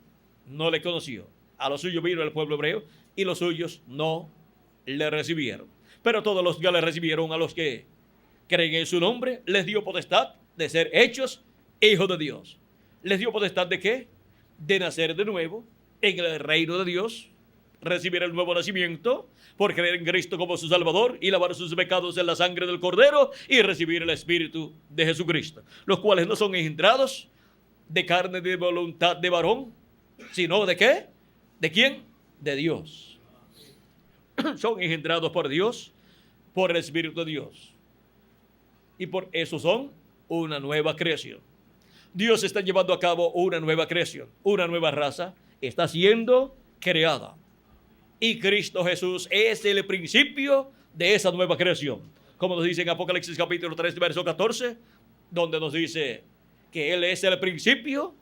no le conoció. A los suyos vino el pueblo hebreo y los suyos no le recibieron. Pero todos los que le recibieron, a los que creen en su nombre, les dio potestad de ser hechos hijos de Dios. ¿Les dio potestad de qué? De nacer de nuevo en el reino de Dios, recibir el nuevo nacimiento por creer en Cristo como su Salvador y lavar sus pecados en la sangre del Cordero y recibir el Espíritu de Jesucristo, los cuales no son engendrados de carne de voluntad de varón, sino ¿de qué? ¿De quién? De Dios. Son engendrados por Dios, por el Espíritu de Dios. Y por eso son una nueva creación. Dios está llevando a cabo una nueva creación, una nueva raza está siendo creada. Y Cristo Jesús es el principio de esa nueva creación. Como nos dice en Apocalipsis capítulo 3, verso 14, donde nos dice que Él es el principio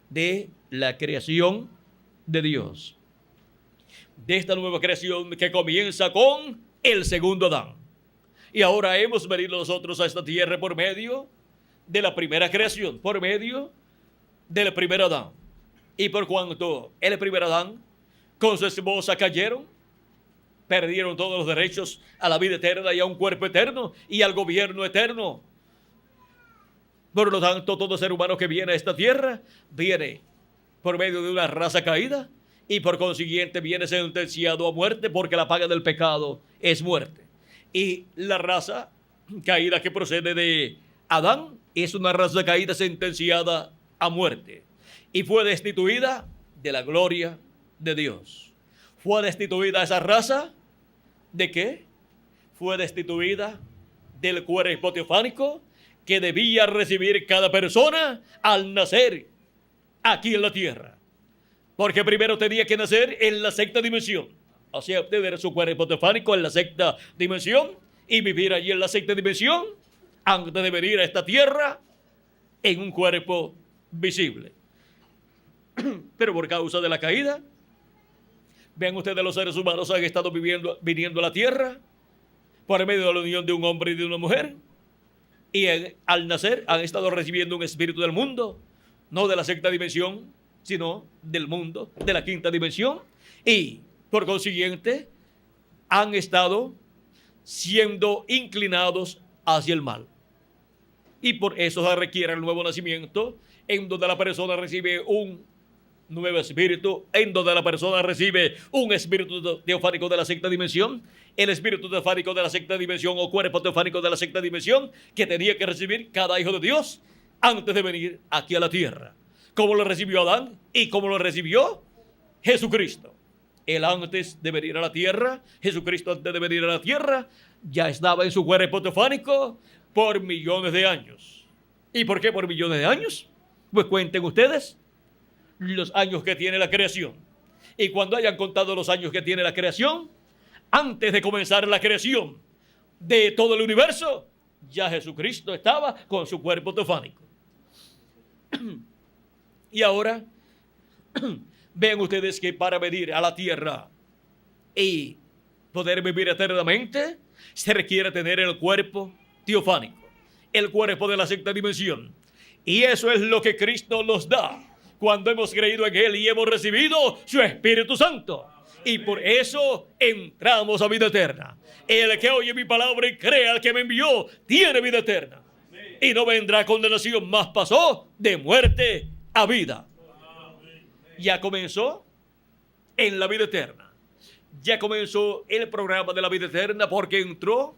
de la creación de Dios. De esta nueva creación que comienza con el segundo Adán. Y ahora hemos venido nosotros a esta tierra por medio de la primera creación, por medio del primer Adán. Y por cuanto el primer Adán con su esposa cayeron, perdieron todos los derechos a la vida eterna y a un cuerpo eterno y al gobierno eterno. Por lo tanto, todo ser humano que viene a esta tierra viene por medio de una raza caída y por consiguiente viene sentenciado a muerte, porque la paga del pecado es muerte. Y la raza caída que procede de Adán es una raza caída sentenciada a muerte y fue destituida de la gloria de Dios. Fue destituida esa raza ¿de qué? Fue destituida del cuerpo teofánico que debía recibir cada persona al nacer aquí en la tierra. Porque primero tenía que nacer en la sexta dimensión, o sea, obtener su cuerpo teofánico en la sexta dimensión y vivir allí en la sexta dimensión antes de venir a esta tierra en un cuerpo visible. Pero por causa de la caída, vean ustedes, los seres humanos han estado viniendo a la tierra por medio de la unión de un hombre y de una mujer. Y al nacer han estado recibiendo un espíritu del mundo, no de la sexta dimensión, sino del mundo, de la quinta dimensión. Y por consiguiente han estado siendo inclinados hacia el mal. Y por eso se requiere el nuevo nacimiento, en donde la persona recibe un nuevo espíritu, en donde la persona recibe un espíritu teofánico de la sexta dimensión, el espíritu teofánico de la sexta dimensión o cuerpo teofánico de la sexta dimensión que tenía que recibir cada hijo de Dios antes de venir aquí a la tierra. Como lo recibió Adán y como lo recibió Jesucristo. Él antes de venir a la tierra, Jesucristo antes de venir a la tierra, ya estaba en su cuerpo teofánico por millones de años. ¿Y por qué por millones de años? Pues cuenten ustedes los años que tiene la creación. Y cuando hayan contado los años que tiene la creación, antes de comenzar la creación de todo el universo, ya Jesucristo estaba con su cuerpo teofánico. Y ahora, vean ustedes que para venir a la tierra y poder vivir eternamente, se requiere tener el cuerpo teofánico, el cuerpo de la sexta dimensión. Y eso es lo que Cristo nos da cuando hemos creído en Él y hemos recibido su Espíritu Santo. Y por eso entramos a vida eterna. El que oye mi palabra y crea al que me envió, tiene vida eterna. Y no vendrá condenación, mas pasó de muerte a vida. Ya comenzó en la vida eterna. Ya comenzó el programa de la vida eterna porque entró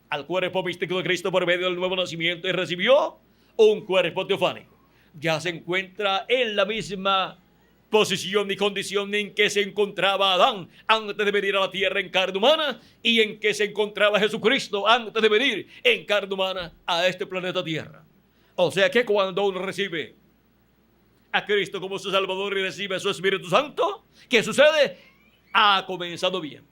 al cuerpo místico de Cristo por medio del nuevo nacimiento y recibió un cuerpo teofánico. Ya se encuentra en la misma posición y condición en que se encontraba Adán antes de venir a la tierra en carne humana y en que se encontraba Jesucristo antes de venir en carne humana a este planeta Tierra. O sea que cuando uno recibe a Cristo como su Salvador y recibe su Espíritu Santo, ¿qué sucede? Ha comenzado bien.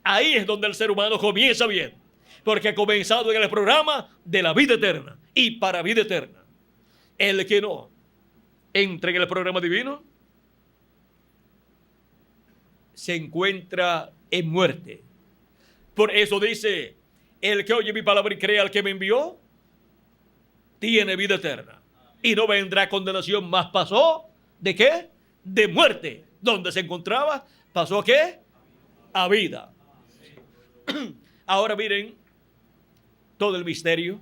Ahí es donde el ser humano comienza bien, porque ha comenzado en el programa de la vida eterna y para vida eterna. El que no entre en el programa divino se encuentra en muerte. Por eso dice, el que oye mi palabra y cree al que me envió, tiene vida eterna. Y no vendrá condenación, más pasó, ¿de qué? De muerte. ¿Dónde se encontraba? ¿Pasó a qué? A vida. Ahora miren, todo el misterio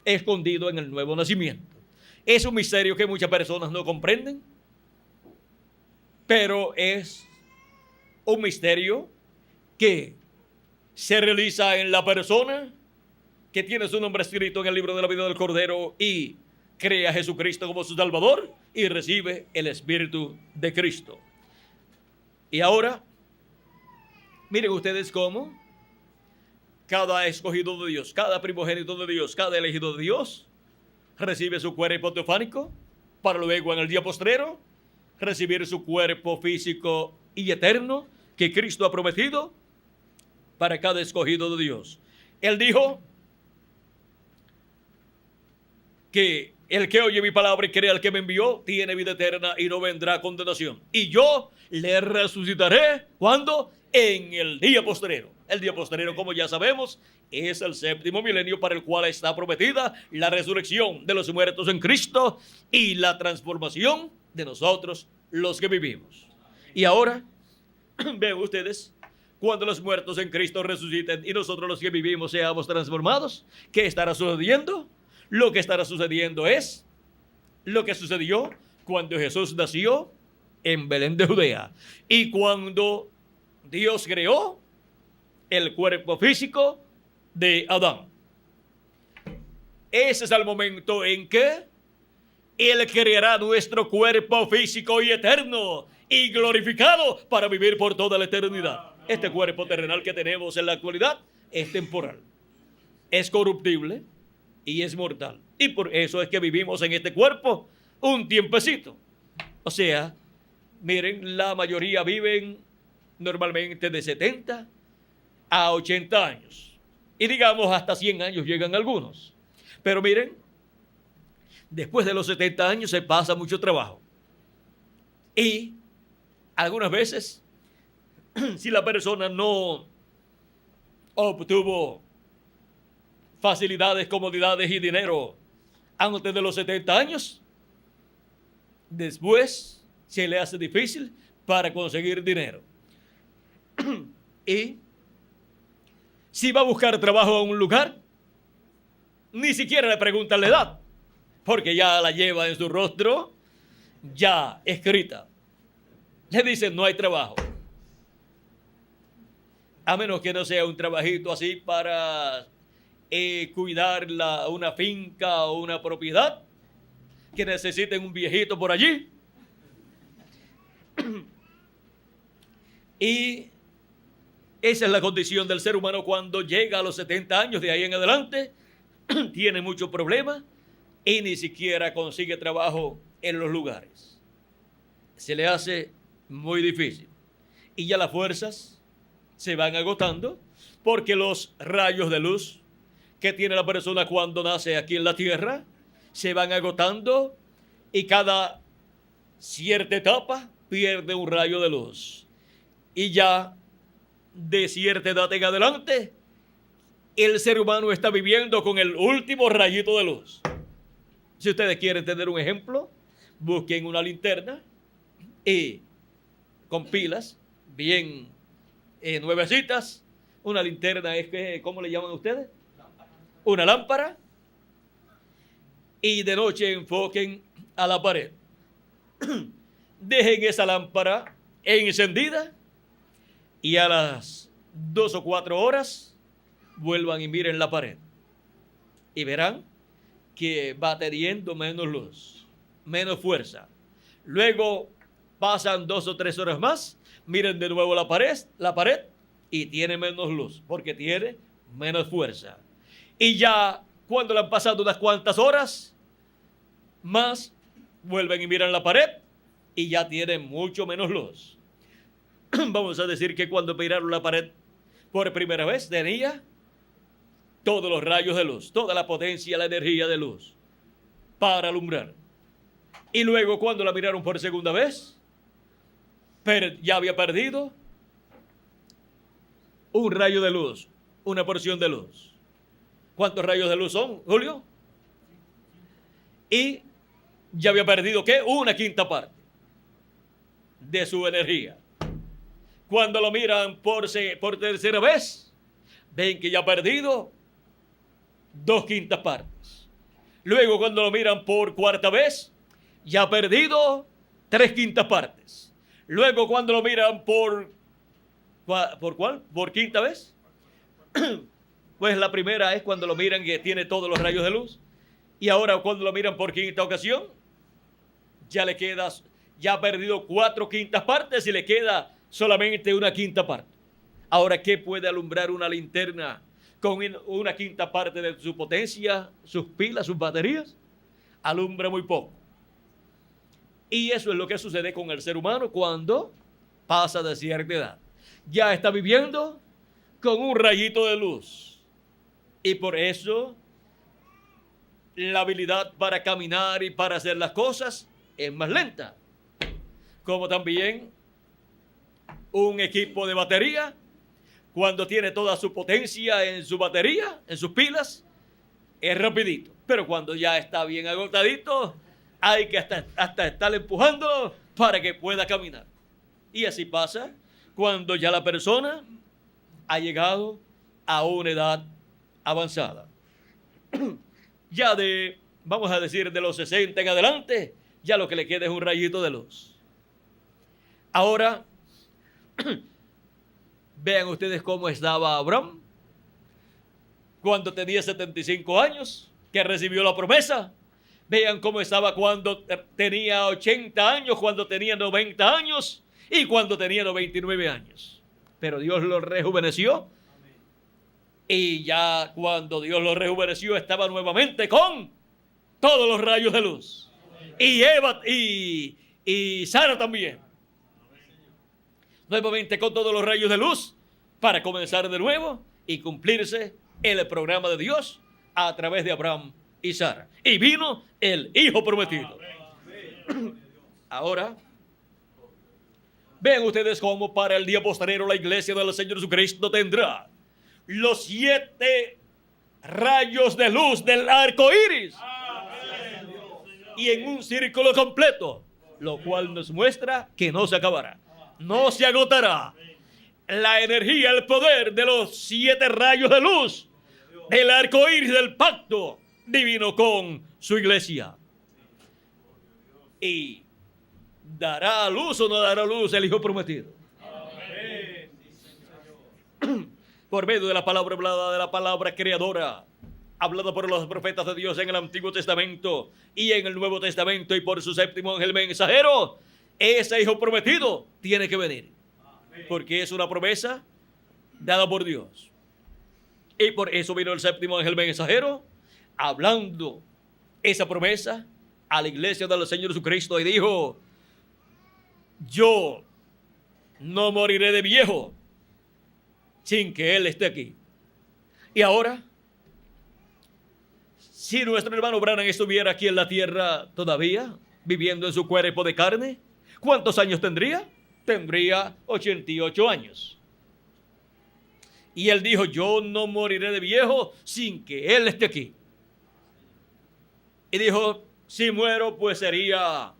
escondido en el nuevo nacimiento. Es un misterio que muchas personas no comprenden, pero es un misterio que se realiza en la persona que tiene su nombre escrito en el libro de la vida del Cordero y cree a Jesucristo como su Salvador y recibe el Espíritu de Cristo. Y ahora, miren ustedes cómo cada escogido de Dios, cada primogénito de Dios, cada elegido de Dios recibe su cuerpo teofánico para luego en el día postrero recibir su cuerpo físico y eterno que Cristo ha prometido para cada escogido de Dios. Él dijo que el que oye mi palabra y cree al que me envió tiene vida eterna y no vendrá condenación. Y yo le resucitaré, ¿cuándo? En el día postrero. El día postrero, como ya sabemos, es el séptimo milenio para el cual está prometida la resurrección de los muertos en Cristo y la transformación de nosotros los que vivimos. Y ahora, ven ustedes, cuando los muertos en Cristo resuciten y nosotros los que vivimos seamos transformados, ¿qué estará sucediendo? Lo que estará sucediendo es lo que sucedió cuando Jesús nació en Belén de Judea y cuando Dios creó el cuerpo físico de Adán. Ese es el momento en que Él creará nuestro cuerpo físico y eterno y glorificado para vivir por toda la eternidad. Este cuerpo terrenal que tenemos en la actualidad es temporal, es corruptible y es mortal. Y por eso es que vivimos en este cuerpo un tiempecito. O sea, miren, la mayoría viven normalmente de 70 a 80 años. Y digamos hasta 100 años llegan algunos. Pero miren, después de los 70 años se pasa mucho trabajo. Y algunas veces, si la persona no obtuvo facilidades, comodidades y dinero antes de los 70 años, después se le hace difícil para conseguir dinero. Y si va a buscar trabajo a un lugar, ni siquiera le preguntan la edad, porque ya la lleva en su rostro ya escrita. Le dicen no hay trabajo. A menos que no sea un trabajito así para cuidar una finca o una propiedad, que necesiten un viejito por allí. Y esa es la condición del ser humano cuando llega a los 70 años, de ahí en adelante, tiene muchos problemas y ni siquiera consigue trabajo en los lugares. Se le hace muy difícil. Y ya las fuerzas se van agotando porque los rayos de luz que tiene la persona cuando nace aquí en la tierra se van agotando y cada cierta etapa pierde un rayo de luz. Y ya de cierta edad en adelante el ser humano está viviendo con el último rayito de luz. Si ustedes quieren tener un ejemplo, busquen una linterna y con pilas bien nuevecitas. Una linterna es que, ¿cómo le llaman ustedes? Una lámpara. Y de noche enfoquen a la pared. Dejen esa lámpara encendida y a las 2 o 4 horas vuelvan y miren la pared. Y verán que va teniendo menos luz, menos fuerza. Luego pasan 2 o 3 horas más, miren de nuevo la pared y tiene menos luz porque tiene menos fuerza. Y ya cuando le han pasado unas cuantas horas más, vuelven y miran la pared y ya tiene mucho menos luz. Vamos a decir que cuando miraron la pared por primera vez tenía todos los rayos de luz, toda la potencia, la energía de luz para alumbrar. Y luego cuando la miraron por segunda vez, ya había perdido un rayo de luz, una porción de luz. ¿Cuántos rayos de luz son, Julio? Y ya había perdido, ¿qué? Una quinta parte de su energía. Cuando lo miran por tercera vez, ven que ya ha perdido 2/5 partes. Luego cuando lo miran por cuarta vez, ya ha perdido 3/5 partes. Luego cuando lo miran ¿por cuál? ¿Por quinta vez? Pues la primera es cuando lo miran que tiene todos los rayos de luz. Y ahora cuando lo miran por quinta ocasión, ya ha perdido 4/5 partes y le queda solamente una quinta parte. Ahora, ¿qué puede alumbrar una linterna con una quinta parte de su potencia, sus pilas, sus baterías? Alumbra muy poco. Y eso es lo que sucede con el ser humano cuando pasa de cierta edad. Ya está viviendo con un rayito de luz. Y por eso la habilidad para caminar y para hacer las cosas es más lenta. Como también un equipo de batería, cuando tiene toda su potencia en su batería, en sus pilas, es rapidito. Pero cuando ya está bien agotadito, hay que hasta estar empujando para que pueda caminar. Y así pasa cuando ya la persona ha llegado a una edad avanzada. Ya vamos a decir, de los 60 en adelante, ya lo que le queda es un rayito de luz. Ahora, vean ustedes cómo estaba Abraham cuando tenía 75 años, que recibió la promesa. Vean cómo estaba cuando tenía 80 años, cuando tenía 90 años y cuando tenía 99 años. Pero Dios lo rejuveneció. Y ya cuando Dios lo rejuveneció estaba nuevamente con todos los rayos de luz. Y Eva y Sara también. Nuevamente con todos los rayos de luz para comenzar de nuevo y cumplirse el programa de Dios a través de Abraham y Sara. Y vino el hijo prometido. Ahora, vean ustedes cómo para el día posterior la iglesia del Señor Jesucristo tendrá los 7 rayos de luz del arco iris. Y en un círculo completo, lo cual nos muestra que no se acabará, no se agotará la energía, el poder de los 7 rayos de luz del arco iris del pacto divino con su iglesia. Y dará luz o no dará luz el hijo prometido. Por medio de la palabra hablada, de la palabra creadora, hablada por los profetas de Dios en el Antiguo Testamento y en el Nuevo Testamento y por su séptimo ángel mensajero, ese hijo prometido tiene que venir. Porque es una promesa dada por Dios. Y por eso vino el séptimo ángel mensajero, hablando esa promesa a la iglesia del Señor Jesucristo y dijo: yo no moriré de viejo sin que Él esté aquí. Y ahora, si nuestro hermano Branham estuviera aquí en la tierra todavía, viviendo en su cuerpo de carne, ¿cuántos años tendría? Tendría 88 años. Y él dijo, yo no moriré de viejo sin que él esté aquí. Y dijo, si muero, pues sería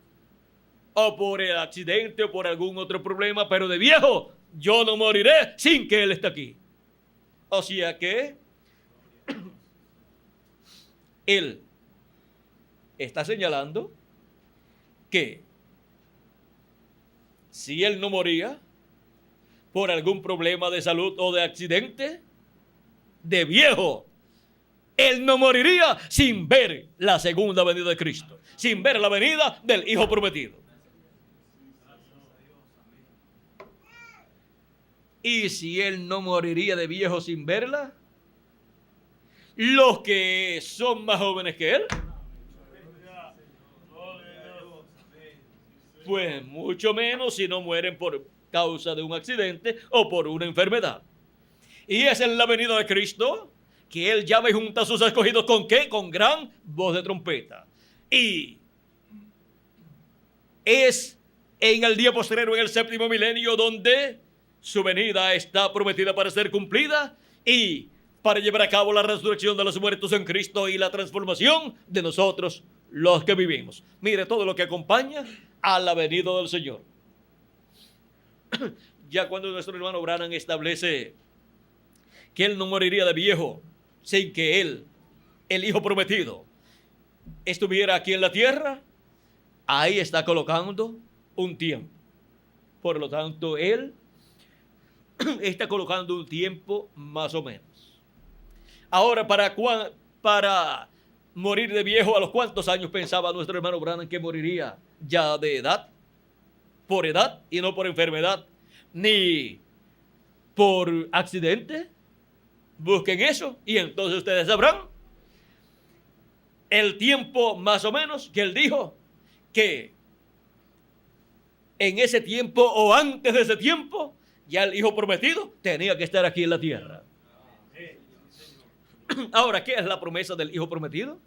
o por el accidente o por algún otro problema, pero de viejo yo no moriré sin que él esté aquí. O sea que él está señalando que si él no moría por algún problema de salud o de accidente, de viejo, él no moriría sin ver la segunda venida de Cristo, sin ver la venida del Hijo prometido. Y si él no moriría de viejo sin verla, los que son más jóvenes que él, pues mucho menos si no mueren por causa de un accidente o por una enfermedad. Y esa es la venida de Cristo, que él llama y junta a sus escogidos ¿con qué? Con gran voz de trompeta. Y es en el día postrero, en el séptimo milenio, donde su venida está prometida para ser cumplida y para llevar a cabo la resurrección de los muertos en Cristo y la transformación de nosotros los que vivimos. Mire todo lo que acompaña a la venida del Señor. Ya cuando nuestro hermano Branham establece que él no moriría de viejo sin que él, el Hijo prometido, estuviera aquí en la tierra, ahí está colocando un tiempo. Por lo tanto, él está colocando un tiempo más o menos. Ahora, para morir de viejo, ¿a los cuántos años pensaba nuestro hermano Branham que moriría ya de edad? Por edad y no por enfermedad, ni por accidente. Busquen eso y entonces ustedes sabrán el tiempo más o menos que él dijo que en ese tiempo o antes de ese tiempo ya el Hijo prometido tenía que estar aquí en la tierra. Ahora, ¿qué es la promesa del Hijo prometido?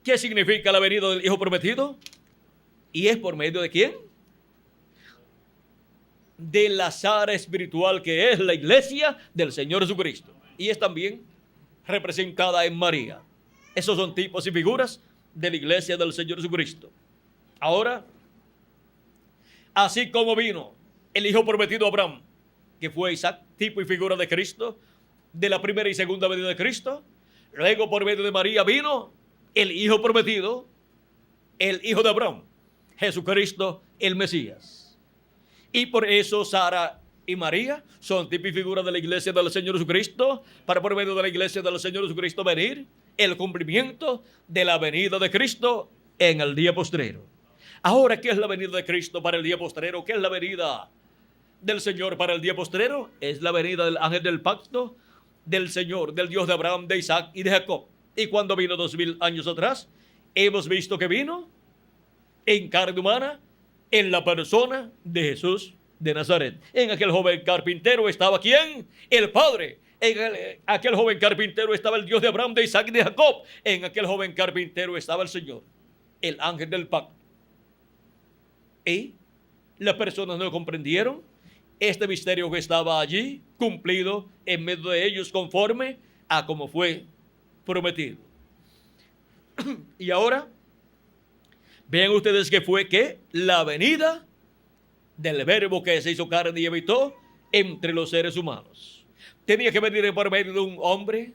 ¿Qué significa la venida del Hijo prometido? ¿Y es por medio de quién? De la sara espiritual que es la iglesia del Señor Jesucristo. Y es también representada en María. Esos son tipos y figuras de la iglesia del Señor Jesucristo. Ahora, así como vino el Hijo prometido a Abraham, que fue Isaac, tipo y figura de Cristo, de la primera y segunda venida de Cristo, luego por medio de María vino el Hijo prometido, el Hijo de Abraham, Jesucristo el Mesías. Y por eso Sara y María son tipo y figura de la iglesia del Señor Jesucristo, para por medio de la iglesia del Señor Jesucristo venir el cumplimiento de la venida de Cristo en el día postrero. Ahora, ¿qué es la venida de Cristo para el día postrero? ¿Qué es la venida del Señor para el día postrero? Es la venida del ángel del pacto del Señor, del Dios de Abraham, de Isaac y de Jacob. Y cuando vino 2000 años atrás, hemos visto que vino en carne humana, en la persona de Jesús de Nazaret. En aquel joven carpintero estaba ¿quién? El Padre. En aquel joven carpintero estaba el Dios de Abraham, de Isaac y de Jacob. En aquel joven carpintero estaba el Señor, el ángel del pacto. Y las personas no comprendieron este misterio que estaba allí, cumplido en medio de ellos conforme a como fue prometido. Y ahora, vean ustedes que fue que la venida del verbo que se hizo carne y habitó entre los seres humanos. Tenía que venir por medio de un hombre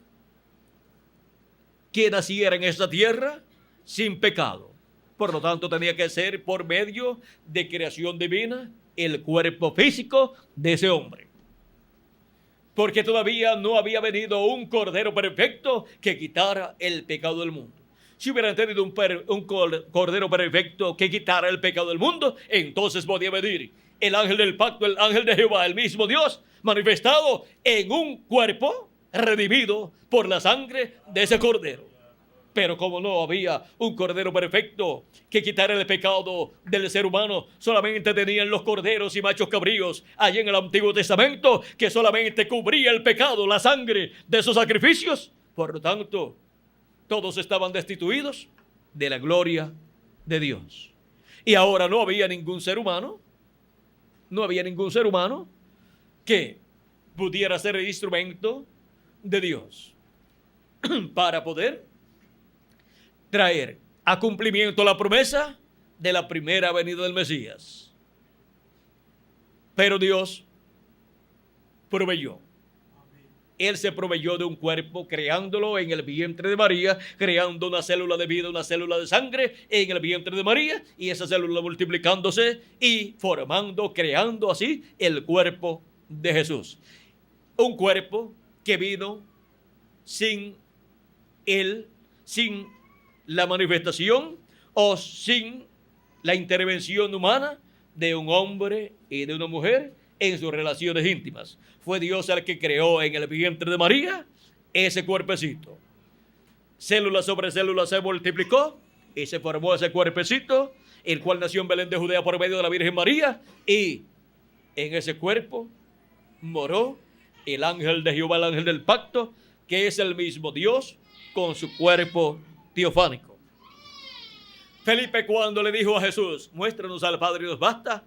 que naciera en esta tierra sin pecado. Por lo tanto, tenía que ser por medio de creación divina el cuerpo físico de ese hombre. Porque todavía no había venido un cordero perfecto que quitara el pecado del mundo. Si hubieran tenido un cordero perfecto que quitara el pecado del mundo, entonces podía venir el ángel del pacto, el ángel de Jehová, el mismo Dios, manifestado en un cuerpo redimido por la sangre de ese cordero. Pero como no había un cordero perfecto que quitara el pecado del ser humano, solamente tenían los corderos y machos cabríos allí en el Antiguo Testamento, que solamente cubría el pecado, la sangre de esos sacrificios. Por lo tanto, todos estaban destituidos de la gloria de Dios. Y ahora no había ningún ser humano que pudiera ser el instrumento de Dios para poder traer a cumplimiento la promesa de la primera venida del Mesías. Pero Dios proveyó. Él se proveyó de un cuerpo, creándolo en el vientre de María, creando una célula de vida, una célula de sangre en el vientre de María, y esa célula multiplicándose y formando, creando así el cuerpo de Jesús. Un cuerpo que vino sin la manifestación o sin la intervención humana de un hombre y de una mujer en sus relaciones íntimas. Fue Dios el que creó en el vientre de María ese cuerpecito. Célula sobre célula se multiplicó y se formó ese cuerpecito, el cual nació en Belén de Judea por medio de la Virgen María, y en ese cuerpo moró el ángel de Jehová, el ángel del pacto, que es el mismo Dios con su cuerpo teofánico. Felipe, cuando le dijo a Jesús, muéstranos al Padre y nos basta,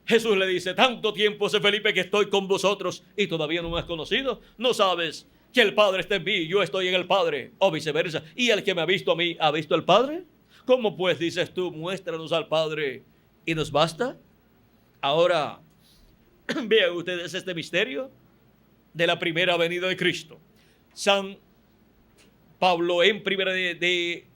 Jesús le dice, tanto tiempo hace, Felipe, que estoy con vosotros y todavía no me has conocido. ¿No sabes que el Padre está en mí y yo estoy en el Padre? O viceversa. ¿Y el que me ha visto a mí ha visto al Padre? ¿Cómo pues dices tú, muéstranos al Padre y nos basta? Ahora, vean ustedes este misterio de la primera venida de Cristo. San Pablo en primera de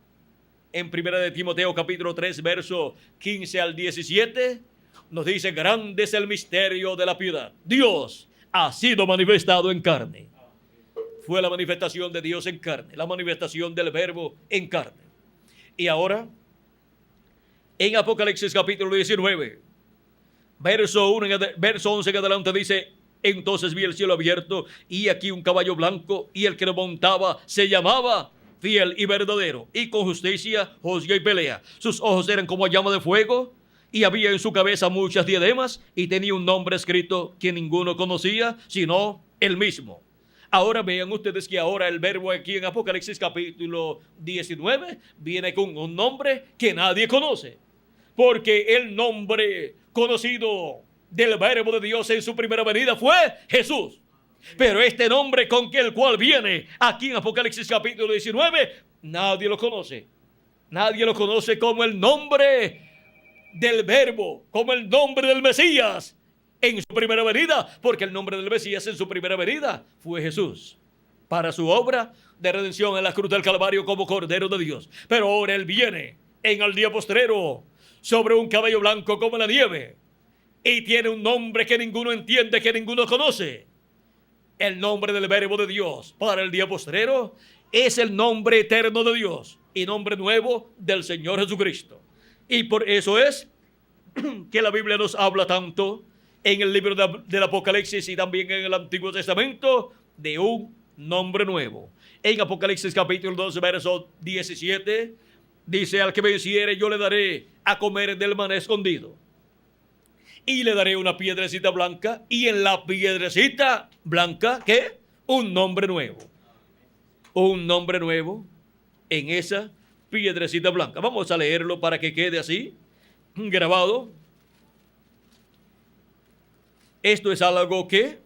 Timoteo capítulo 3 verso 15 al 17 nos dice, grande es el misterio de la piedad. Dios ha sido manifestado en carne. Fue la manifestación de Dios en carne, la manifestación del Verbo en carne. Y ahora, en Apocalipsis capítulo 19, verso 11 en adelante dice, entonces vi el cielo abierto y aquí un caballo blanco, y el que lo montaba se llamaba Fiel y Verdadero, y con justicia juzga y pelea. Sus ojos eran como llama de fuego, y había en su cabeza muchas diademas, y tenía un nombre escrito que ninguno conocía, sino él mismo. Ahora vean ustedes que ahora el verbo aquí en Apocalipsis capítulo 19 viene con un nombre que nadie conoce, porque el nombre conocido del verbo de Dios en su primera venida fue Jesús. Pero este nombre con el cual viene aquí en Apocalipsis capítulo 19, nadie lo conoce. Nadie lo conoce como el nombre del verbo, como el nombre del Mesías en su primera venida, porque el nombre del Mesías en su primera venida fue Jesús, para su obra de redención en la cruz del Calvario como Cordero de Dios. Pero ahora Él viene en el día postrero sobre un caballo blanco como la nieve, y tiene un nombre que ninguno entiende, que ninguno conoce. El nombre del verbo de Dios para el día postrero es el nombre eterno de Dios y nombre nuevo del Señor Jesucristo. Y por eso es que la Biblia nos habla tanto en el libro del Apocalipsis y también en el Antiguo Testamento de un nombre nuevo. En Apocalipsis capítulo 2 verso 17 dice, al que venciere yo le daré a comer del maná escondido, y le daré una piedrecita blanca, y en la piedrecita blanca, ¿qué? Un nombre nuevo. Un nombre nuevo en esa piedrecita blanca. Vamos a leerlo para que quede así, grabado. Esto es algo que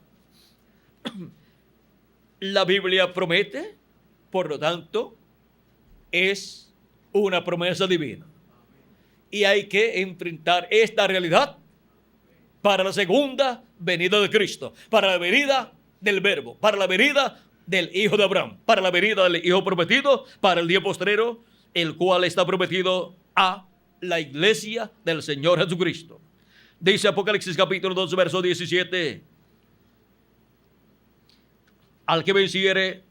la Biblia promete, por lo tanto, es una promesa divina. Y hay que enfrentar esta realidad para la segunda venida de Cristo, para la venida del Verbo, para la venida del Hijo de Abraham, para la venida del Hijo prometido, para el día postrero, el cual está prometido a la iglesia del Señor Jesucristo. Dice Apocalipsis capítulo 2 verso 17, al que venciere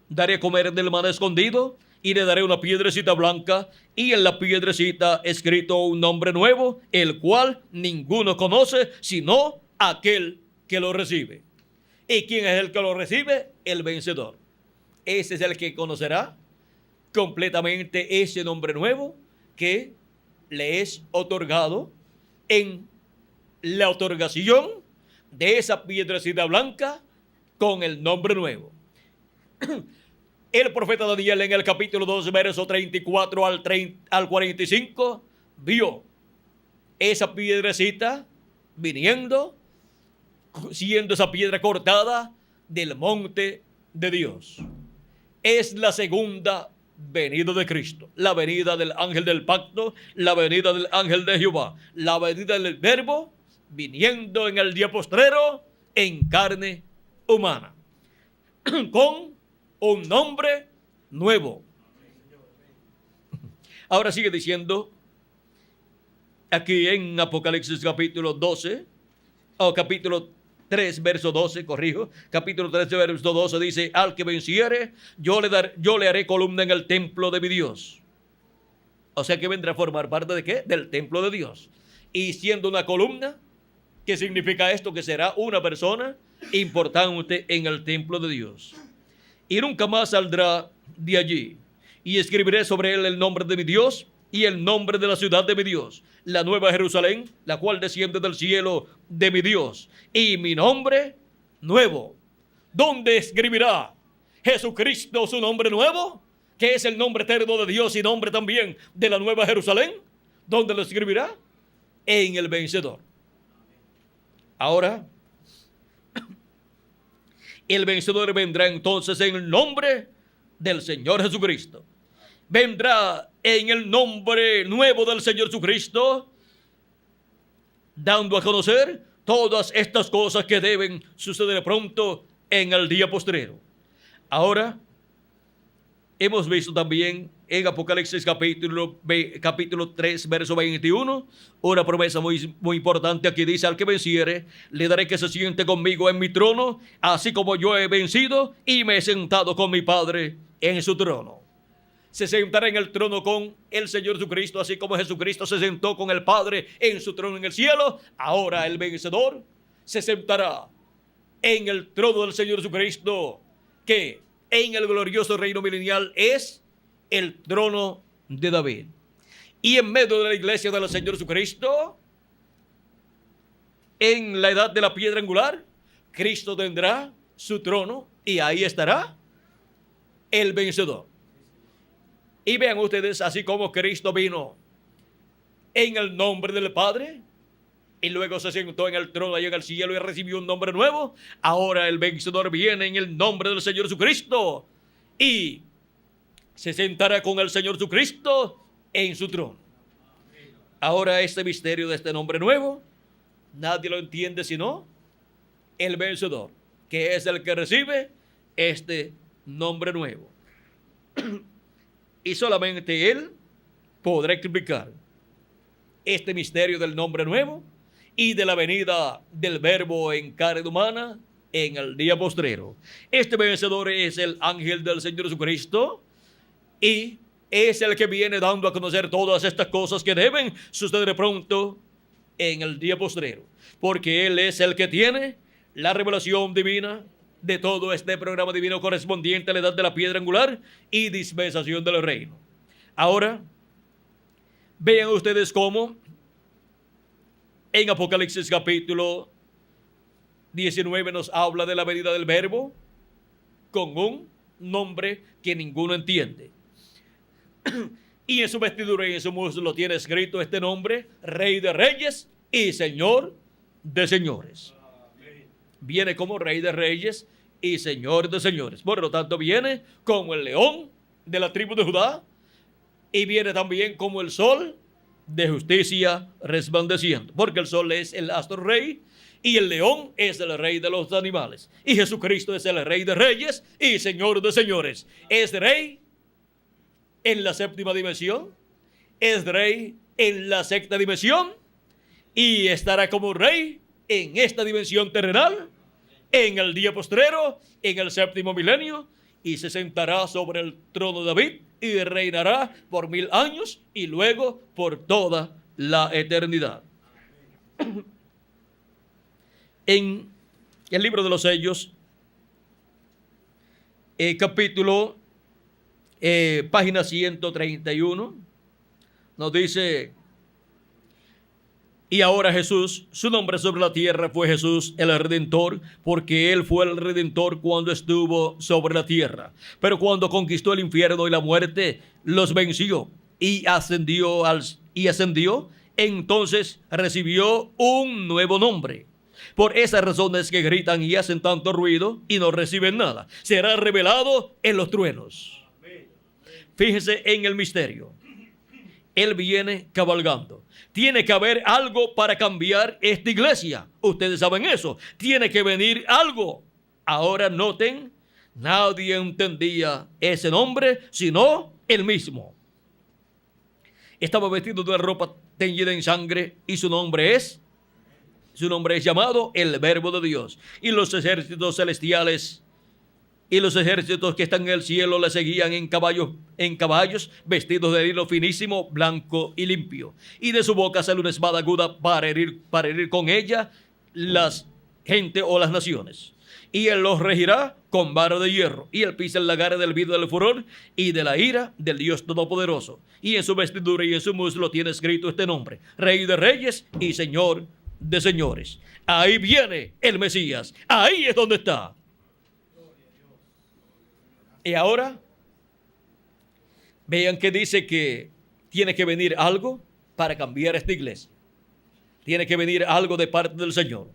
daré comer del maná escondido, y le daré una piedrecita blanca, y en la piedrecita escrito un nombre nuevo, el cual ninguno conoce, sino aquel que lo recibe. ¿Y quién es el que lo recibe? El vencedor. Ese es el que conocerá completamente ese nombre nuevo que le es otorgado en la otorgación de esa piedrecita blanca con el nombre nuevo. El profeta Daniel en el capítulo 2, verso 34 al 45, vio esa piedrecita viniendo siendo esa piedra cortada del monte de Dios. Es la segunda venida de Cristo, la venida del ángel del pacto, la venida del ángel de Jehová, la venida del Verbo viniendo en el día postrero en carne humana, con un nombre nuevo. Ahora sigue diciendo aquí en Apocalipsis capítulo 12, o capítulo 3, verso 12, corrijo, capítulo 3, verso 12, dice: al que venciere, yo le haré columna en el templo de mi Dios. O sea que vendrá a formar parte ¿de qué? Del templo de Dios. Y siendo una columna, ¿qué significa esto? Que será una persona importante en el templo de Dios. Y nunca más saldrá de allí. Y escribiré sobre él el nombre de mi Dios y el nombre de la ciudad de mi Dios, la nueva Jerusalén, la cual desciende del cielo de mi Dios, y mi nombre nuevo. ¿Dónde escribirá Jesucristo su nombre nuevo? Que es el nombre eterno de Dios y nombre también de la nueva Jerusalén. ¿Dónde lo escribirá? En el vencedor. Ahora, el vencedor vendrá entonces en el nombre del Señor Jesucristo. Vendrá en el nombre nuevo del Señor Jesucristo, dando a conocer todas estas cosas que deben suceder pronto en el día postrero. Ahora, hemos visto también en Apocalipsis capítulo 3, verso 21, una promesa muy importante. Aquí dice: al que venciere, le daré que se siente conmigo en mi trono, así como yo he vencido y me he sentado con mi Padre en su trono. Se sentará en el trono con el Señor Jesucristo, así como Jesucristo se sentó con el Padre en su trono en el cielo. Ahora el vencedor se sentará en el trono del Señor Jesucristo, que en el glorioso reino milenial es el trono de David. Y en medio de la iglesia del Señor Jesucristo, en la edad de la piedra angular, Cristo tendrá su trono y ahí estará el vencedor. Y vean ustedes, así como Cristo vino en el nombre del Padre y luego se sentó en el trono allá en el cielo y recibió un nombre nuevo, ahora el vencedor viene en el nombre del Señor Jesucristo y se sentará con el Señor Jesucristo en su trono. Ahora este misterio de este nombre nuevo, nadie lo entiende sino el vencedor, que es el que recibe este nombre nuevo. Y solamente él podrá explicar este misterio del nombre nuevo y de la venida del Verbo en carne humana en el día postrero. Este vencedor es el ángel del Señor Jesucristo y es el que viene dando a conocer todas estas cosas que deben suceder pronto en el día postrero, porque él es el que tiene la revelación divina de todo este programa divino correspondiente a la edad de la piedra angular y dispensación del reino. Ahora, vean ustedes cómo en Apocalipsis capítulo 19 nos habla de la venida del Verbo con un nombre que ninguno entiende. Y en su vestidura y en su muslo tiene escrito este nombre: Rey de Reyes y Señor de Señores. Viene como Rey de Reyes y Señor de Señores. Por lo tanto, viene como el león de la tribu de Judá y viene también como el sol de justicia resplandeciendo, porque el sol es el astro rey y el león es el rey de los animales. Y Jesucristo es el Rey de Reyes y Señor de Señores. Es Rey en la séptima dimensión, es Rey en la sexta dimensión y estará como Rey en esta dimensión terrenal en el día postrero, en el séptimo milenio, y se sentará sobre el trono de David y reinará por 1000 años y luego por toda la eternidad. En el libro de los sellos, capítulo, página 131, nos dice: y ahora Jesús, su nombre sobre la tierra fue Jesús el Redentor, porque Él fue el Redentor cuando estuvo sobre la tierra. Pero cuando conquistó el infierno y la muerte, los venció y ascendió, entonces recibió un nuevo nombre. Por esas razones que gritan y hacen tanto ruido y no reciben nada. Será revelado en los truenos. Fíjese en el misterio. Él viene cabalgando. Tiene que haber algo para cambiar esta iglesia. Ustedes saben eso. Tiene que venir algo. Ahora noten, nadie entendía ese nombre sino él mismo. Estaba vestido de ropa teñida en sangre y su nombre es llamado el Verbo de Dios. Y los ejércitos celestiales y los ejércitos que están en el cielo le seguían en caballos vestidos de lino finísimo, blanco y limpio. Y de su boca sale una espada aguda para herir con ella las gente o las naciones. Y él los regirá con vara de hierro. Y él pisa el lagar del vidrio del furor y de la ira del Dios Todopoderoso. Y en su vestidura y en su muslo tiene escrito este nombre: Rey de Reyes y Señor de Señores. Ahí viene el Mesías. Ahí es donde está. Y ahora, vean que dice que tiene que venir algo para cambiar esta iglesia. Tiene que venir algo de parte del Señor.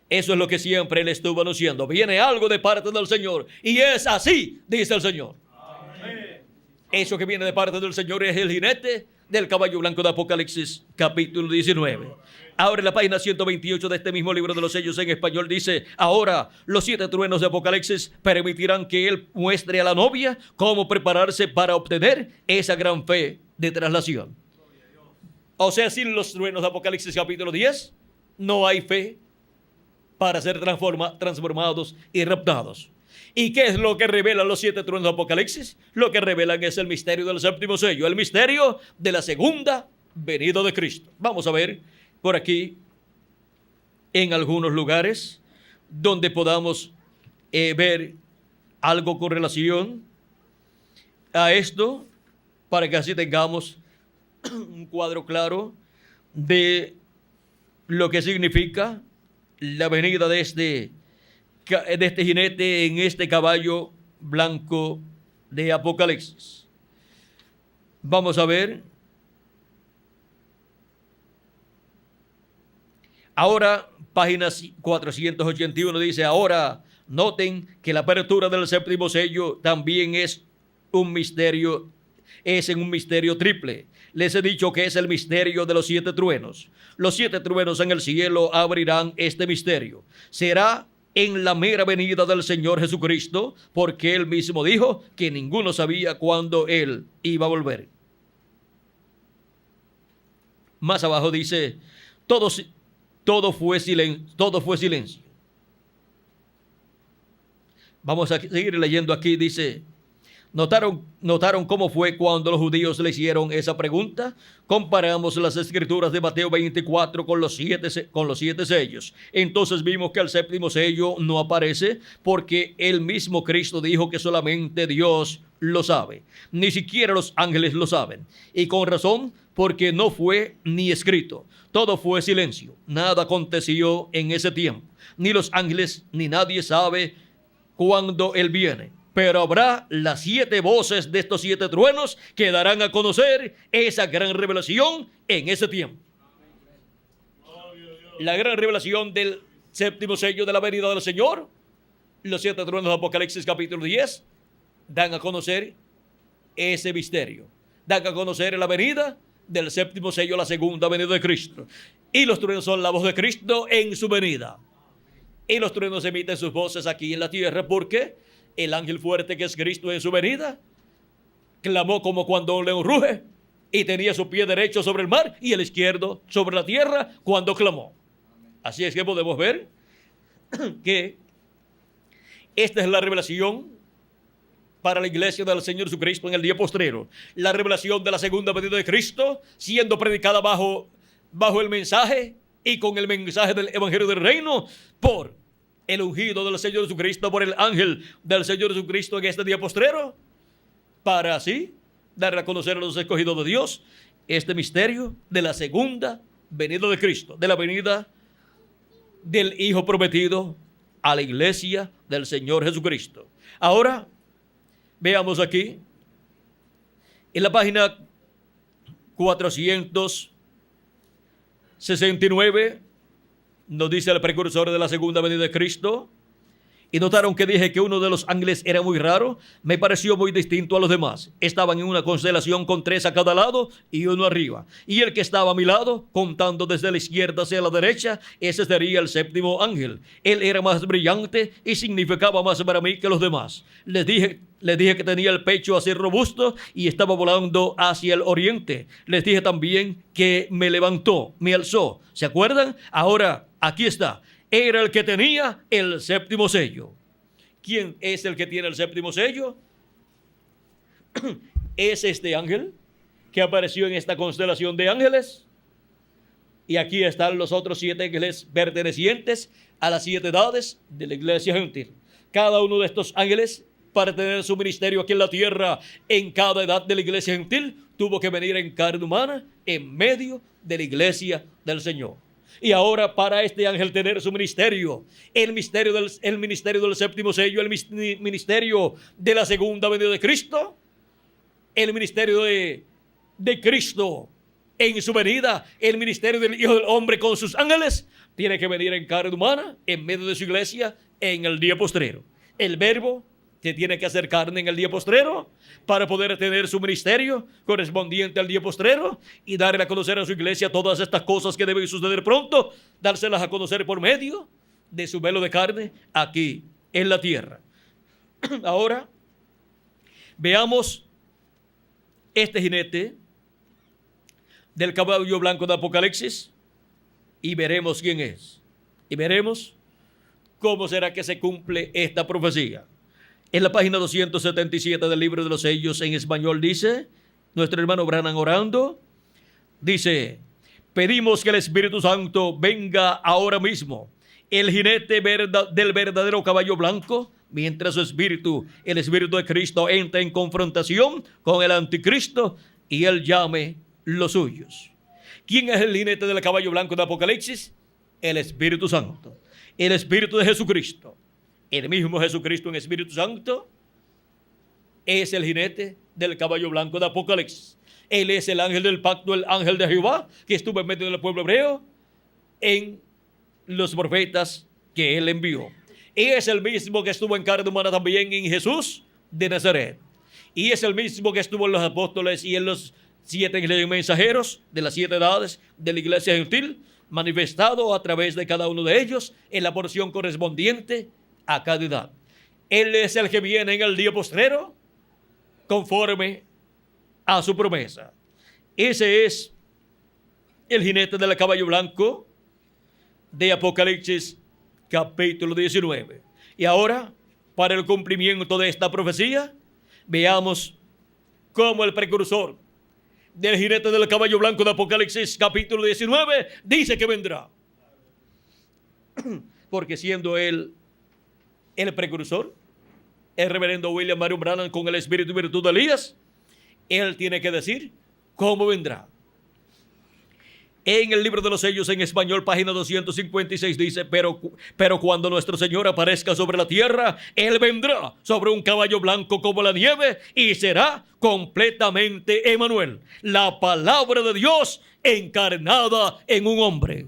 Eso es lo que siempre él estuvo anunciando. Viene algo de parte del Señor. Y es así, dice el Señor. Amén. Eso que viene de parte del Señor es el jinete del caballo blanco de Apocalipsis, capítulo 19. Ahora en la página 128 de este mismo libro de los sellos en español dice: ahora los 7 truenos de Apocalipsis permitirán que él muestre a la novia cómo prepararse para obtener esa gran fe de traslación. O sea, sin los truenos de Apocalipsis capítulo 10, no hay fe para ser transformados y raptados. ¿Y qué es lo que revelan los 7 truenos de Apocalipsis? Lo que revelan es el misterio del séptimo sello, el misterio de la segunda venida de Cristo. Vamos a ver por aquí en algunos lugares donde podamos ver algo con relación a esto, para que así tengamos un cuadro claro de lo que significa la venida de este jinete en este caballo blanco de Apocalipsis. Vamos a ver. Ahora, página 481 dice: ahora noten que la apertura del séptimo sello también es un misterio, es en un misterio triple. Les he dicho que es el misterio de los 7 truenos. Los 7 truenos en el cielo abrirán este misterio. Será en la mera venida del Señor Jesucristo, porque él mismo dijo que ninguno sabía cuándo él iba a volver. Más abajo dice: todo fue silencio. Vamos a seguir leyendo aquí. Dice: ¿Notaron cómo fue cuando los judíos le hicieron esa pregunta? Comparamos las escrituras de Mateo 24 con los 7 sellos. Entonces vimos que el séptimo sello no aparece porque el mismo Cristo dijo que solamente Dios lo sabe. Ni siquiera los ángeles lo saben. Y con razón, porque no fue ni escrito. Todo fue silencio. Nada aconteció en ese tiempo. Ni los ángeles ni nadie sabe cuándo Él viene. Pero habrá las 7 voces de estos 7 truenos que darán a conocer esa gran revelación en ese tiempo. La gran revelación del séptimo sello de la venida del Señor. Los 7 truenos de Apocalipsis capítulo 10 dan a conocer ese misterio. Dan a conocer la venida del séptimo sello, la segunda venida de Cristo. Y los truenos son la voz de Cristo en su venida. Y los truenos emiten sus voces aquí en la tierra porque el ángel fuerte que es Cristo en su venida clamó como cuando un león ruge, y tenía su pie derecho sobre el mar y el izquierdo sobre la tierra cuando clamó. Así es que podemos ver que esta es la revelación para la iglesia del Señor Jesucristo en el día postrero. La revelación de la segunda venida de Cristo siendo predicada bajo el mensaje y con el mensaje del evangelio del reino por el ungido del Señor Jesucristo, por el ángel del Señor Jesucristo en este día postrero, para así dar a conocer a los escogidos de Dios este misterio de la segunda venida de Cristo, de la venida del Hijo prometido a la iglesia del Señor Jesucristo. Ahora, veamos aquí, en la página 469, nos dice el precursor de la segunda venida de Cristo. Y notaron que dije que uno de los ángeles era muy raro. Me pareció muy distinto a los demás. Estaban en una constelación con 3 a cada lado y uno arriba. Y el que estaba a mi lado, contando desde la izquierda hacia la derecha, ese sería el 7º ángel. Él era más brillante y significaba más para mí que los demás. Les dije que tenía el pecho así robusto y estaba volando hacia el oriente. Les dije también que me levantó, me alzó. ¿Se acuerdan? Ahora, aquí está. Era el que tenía el 7º sello. ¿Quién es el que tiene el 7º sello? Es este ángel que apareció en esta constelación de ángeles. Y aquí están los otros 7 ángeles pertenecientes a las 7 edades de la iglesia gentil. Cada uno de estos ángeles, para tener su ministerio aquí en la tierra, en cada edad de la iglesia gentil, tuvo que venir en carne humana en medio de la iglesia del Señor. Y ahora, para este ángel tener su ministerio, el ministerio del 7º sello, el ministerio de la segunda venida de Cristo, el ministerio de Cristo en su venida, el ministerio del Hijo del Hombre con sus ángeles, tiene que venir en carne humana en medio de su iglesia en el día postrero. El Verbo que tiene que hacer carne en el día postrero para poder tener su ministerio correspondiente al día postrero y darle a conocer a su iglesia todas estas cosas que deben suceder pronto, dárselas a conocer por medio de su velo de carne aquí en la tierra. Ahora veamos este jinete del caballo blanco de Apocalipsis y veremos quién es. Y veremos cómo será que se cumple esta profecía. En la página 277 del libro de los sellos en español dice, nuestro hermano Branham orando, dice, pedimos que el Espíritu Santo venga ahora mismo, el jinete del verdadero caballo blanco, mientras su espíritu, el Espíritu de Cristo, entra en confrontación con el anticristo y él llame los suyos. ¿Quién es el jinete del caballo blanco de Apocalipsis? El Espíritu Santo, el Espíritu de Jesucristo. El mismo Jesucristo en Espíritu Santo es el jinete del caballo blanco de Apocalipsis. Él es el ángel del pacto, el ángel de Jehová, que estuvo en medio del pueblo hebreo en los profetas que él envió. Y es el mismo que estuvo en carne humana también en Jesús de Nazaret. Y es el mismo que estuvo en los apóstoles y en los 7 mensajeros de las 7 edades de la iglesia gentil, manifestado a través de cada uno de ellos en la porción correspondiente a cada edad. Él es el que viene en el día postrero conforme a su promesa. Ese es el jinete del caballo blanco de Apocalipsis capítulo 19. Y ahora, para el cumplimiento de esta profecía, veamos cómo el precursor del jinete del caballo blanco de Apocalipsis capítulo 19 dice que vendrá. Porque siendo él el precursor, el reverendo William Marion Branham con el espíritu y virtud de Elías, él tiene que decir cómo vendrá. En el libro de los sellos en español, página 256 dice, pero cuando nuestro Señor aparezca sobre la tierra, Él vendrá sobre un caballo blanco como la nieve y será completamente Emmanuel, la palabra de Dios encarnada en un hombre.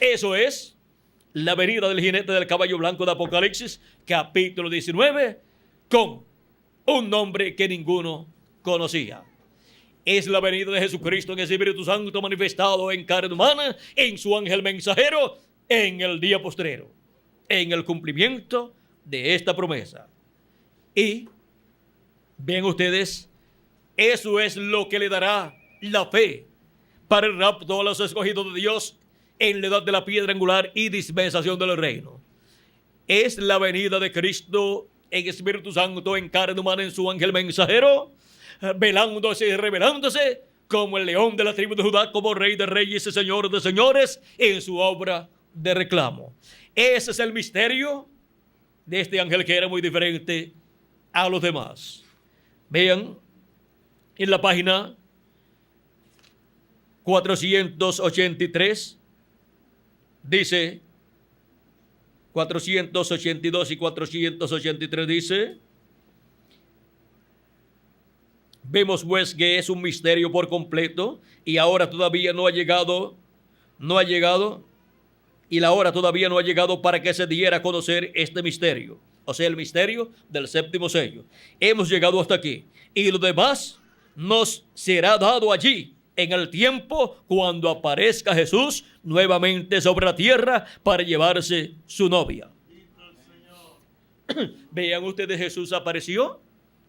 Eso es la venida del jinete del caballo blanco de Apocalipsis, capítulo 19, con un nombre que ninguno conocía. Es la venida de Jesucristo en el Espíritu Santo manifestado en carne humana, en su ángel mensajero, en el día postrero, en el cumplimiento de esta promesa. Y, ven ustedes, eso es lo que le dará la fe para el rapto a los escogidos de Dios en la edad de la piedra angular y dispensación del reino. Es la venida de Cristo en Espíritu Santo, en carne humana, en su ángel mensajero, velándose y revelándose como el león de la tribu de Judá, como rey de reyes y señor de señores, en su obra de reclamo. Ese es el misterio de este ángel que era muy diferente a los demás. Vean en la página 483, dice 482 y 483 dice, vemos pues que es un misterio por completo y ahora todavía no ha llegado no ha llegado y la hora todavía no ha llegado para que se diera a conocer este misterio, o sea, el misterio del séptimo sello. Hemos llegado hasta aquí y lo demás nos será dado allí en el tiempo cuando aparezca Jesús nuevamente sobre la tierra para llevarse su novia. Vean ustedes, Jesús apareció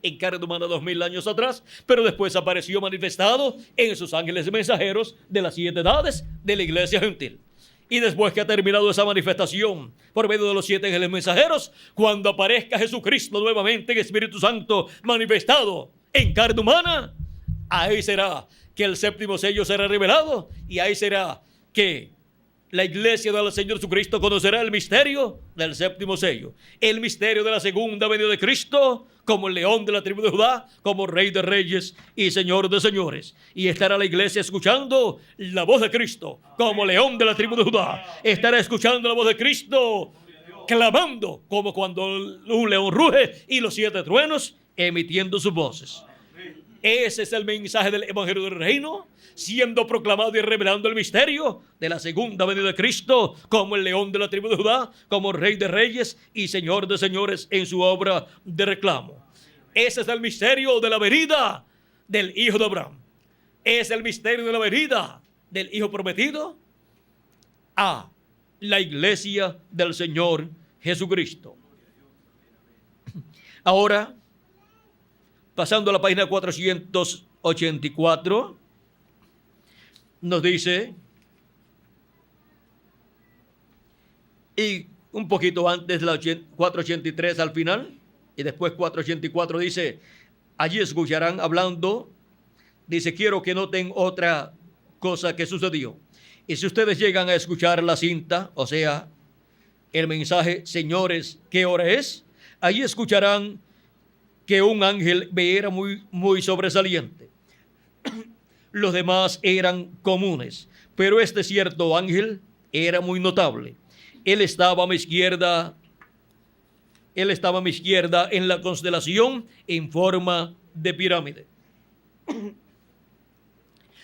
en carne humana 2000 años atrás, pero después apareció manifestado en sus ángeles mensajeros de las 7 edades de la iglesia gentil. Y después que ha terminado esa manifestación por medio de los 7 ángeles mensajeros, cuando aparezca Jesucristo nuevamente en Espíritu Santo manifestado en carne humana, ahí será que el séptimo sello será revelado y ahí será que la iglesia del Señor Jesucristo conocerá el misterio del séptimo sello, el misterio de la segunda venida de Cristo como el león de la tribu de Judá, como rey de reyes y señor de señores. Y estará la iglesia escuchando la voz de Cristo como león de la tribu de Judá. Estará escuchando la voz de Cristo clamando como cuando un león ruge y los 7 truenos emitiendo sus voces. Ese es el mensaje del Evangelio del Reino, siendo proclamado y revelando el misterio de la segunda venida de Cristo como el león de la tribu de Judá, como rey de reyes y señor de señores en su obra de reclamo. Ese es el misterio de la venida del hijo de Abraham. Es el misterio de la venida del hijo prometido a la iglesia del Señor Jesucristo. Ahora, pasando a la página 484, nos dice, y un poquito antes de la 483 al final, y después 484 dice, allí escucharán hablando, dice, quiero que noten otra cosa que sucedió. Y si ustedes llegan a escuchar la cinta, o sea, el mensaje, señores, ¿qué hora es? Allí escucharán que un ángel me era muy sobresaliente. Los demás eran comunes, pero este cierto ángel era muy notable. Él estaba a mi izquierda en la constelación en forma de pirámide.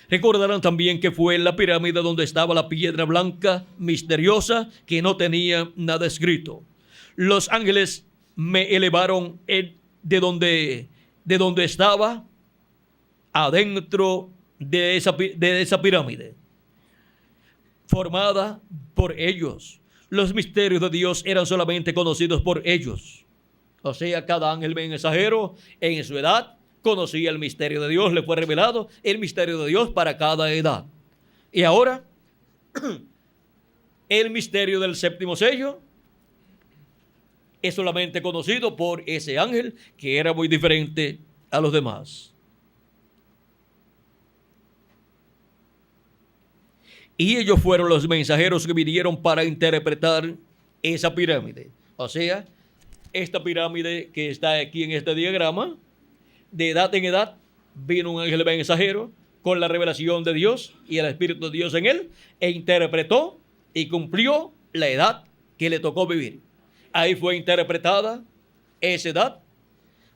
Recordarán también que fue en la pirámide donde estaba la piedra blanca misteriosa que no tenía nada escrito. Los ángeles me elevaron de donde estaba adentro de esa pirámide formada por ellos. Los misterios de Dios eran solamente conocidos por ellos. O sea, cada ángel mensajero en su edad conocía el misterio de Dios, le fue revelado el misterio de Dios para cada edad. Y ahora, el misterio del séptimo sello es solamente conocido por ese ángel que era muy diferente a los demás. Y ellos fueron los mensajeros que vinieron para interpretar esa pirámide. O sea, esta pirámide que está aquí en este diagrama, de edad en edad, vino un ángel mensajero con la revelación de Dios y el Espíritu de Dios en él, e interpretó y cumplió la edad que le tocó vivir. Ahí fue interpretada esa edad,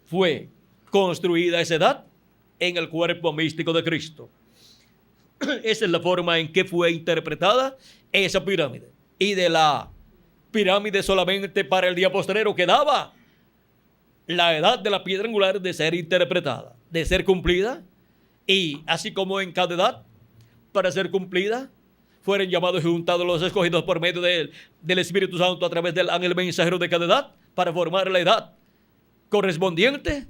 fue construida esa edad en el cuerpo místico de Cristo. Esa es la forma en que fue interpretada esa pirámide. Y de la pirámide solamente para el día postrero quedaba la edad de la piedra angular de ser interpretada, de ser cumplida. Y así como en cada edad, para ser cumplida, fueron llamados y juntados los escogidos por medio del Espíritu Santo a través del ángel mensajero de cada edad para formar la edad correspondiente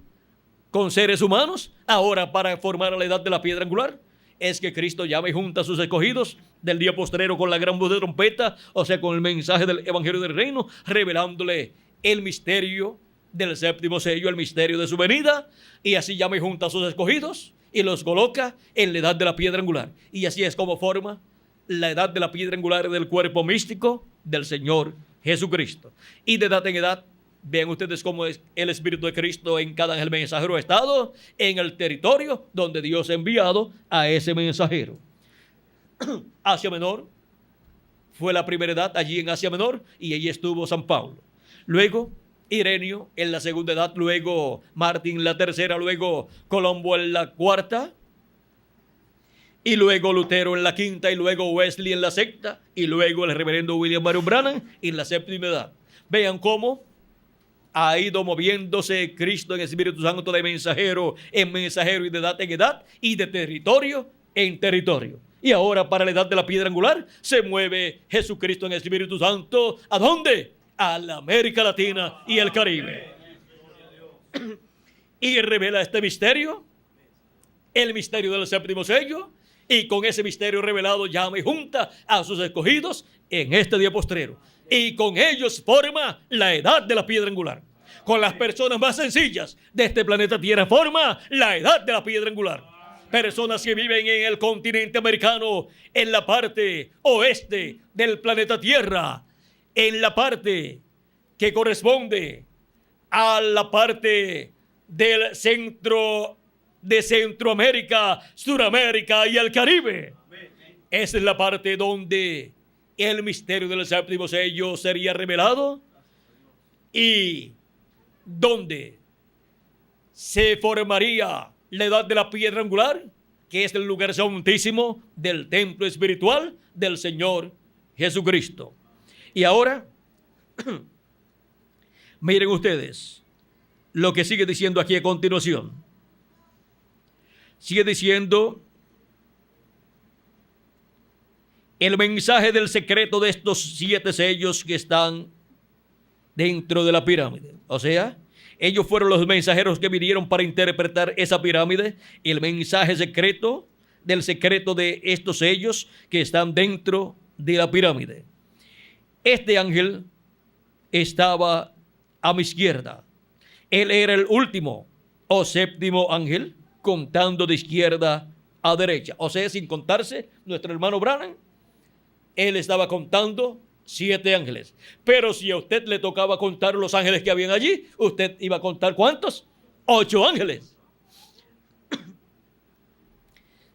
con seres humanos. Ahora, para formar la edad de la piedra angular, es que Cristo llama y junta a sus escogidos del día postrero con la gran voz de trompeta, o sea, con el mensaje del Evangelio del Reino, revelándole el misterio del séptimo sello, el misterio de su venida, y así llama y junta a sus escogidos y los coloca en la edad de la piedra angular. Y así es como forma la edad de la piedra angular del cuerpo místico del Señor Jesucristo. Y de edad en edad, vean ustedes cómo es el Espíritu de Cristo en cada ángel mensajero ha estado en el territorio donde Dios ha enviado a ese mensajero. Asia Menor fue la primera edad allí en Asia Menor y allí estuvo San Pablo. Luego Ireneo en la segunda edad, luego Martín la tercera, luego Colombo en la cuarta. y luego Lutero en la quinta, y luego Wesley en la sexta, y luego el reverendo William Marion Branham en la séptima edad. Vean cómo ha ido moviéndose Cristo en el Espíritu Santo de mensajero en mensajero, y de edad en edad, y de territorio en territorio. Y ahora, para la edad de la piedra angular, se mueve Jesucristo en el Espíritu Santo. ¿A dónde? A la América Latina y el Caribe. Y revela este misterio, el misterio del séptimo sello, y con ese misterio revelado llama y junta a sus escogidos en este día postrero. Y con ellos forma la edad de la piedra angular. Con las personas más sencillas de este planeta Tierra forma la edad de la piedra angular. Personas que viven en el continente americano, en la parte oeste del planeta Tierra, en la parte que corresponde a la parte del centro de Centroamérica, Suramérica y el Caribe. Esa es la parte donde el misterio del séptimo sello sería revelado y donde se formaría la edad de la piedra angular, que es el lugar santísimo del templo espiritual del Señor Jesucristo. Y ahora, miren ustedes lo que sigue diciendo aquí a continuación. Sigue diciendo el mensaje del secreto de estos 7 sellos que están dentro de la pirámide. O sea, ellos fueron los mensajeros que vinieron para interpretar esa pirámide, el mensaje secreto del secreto de estos sellos que están dentro de la pirámide. Este ángel estaba a mi izquierda. Él era el último o séptimo ángel, contando de izquierda a derecha. O sea, sin contarse nuestro hermano Branham, él estaba contando 7 ángeles. Pero si a usted le tocaba contar los ángeles que habían allí, usted iba a contar ¿cuántos? 8 ángeles.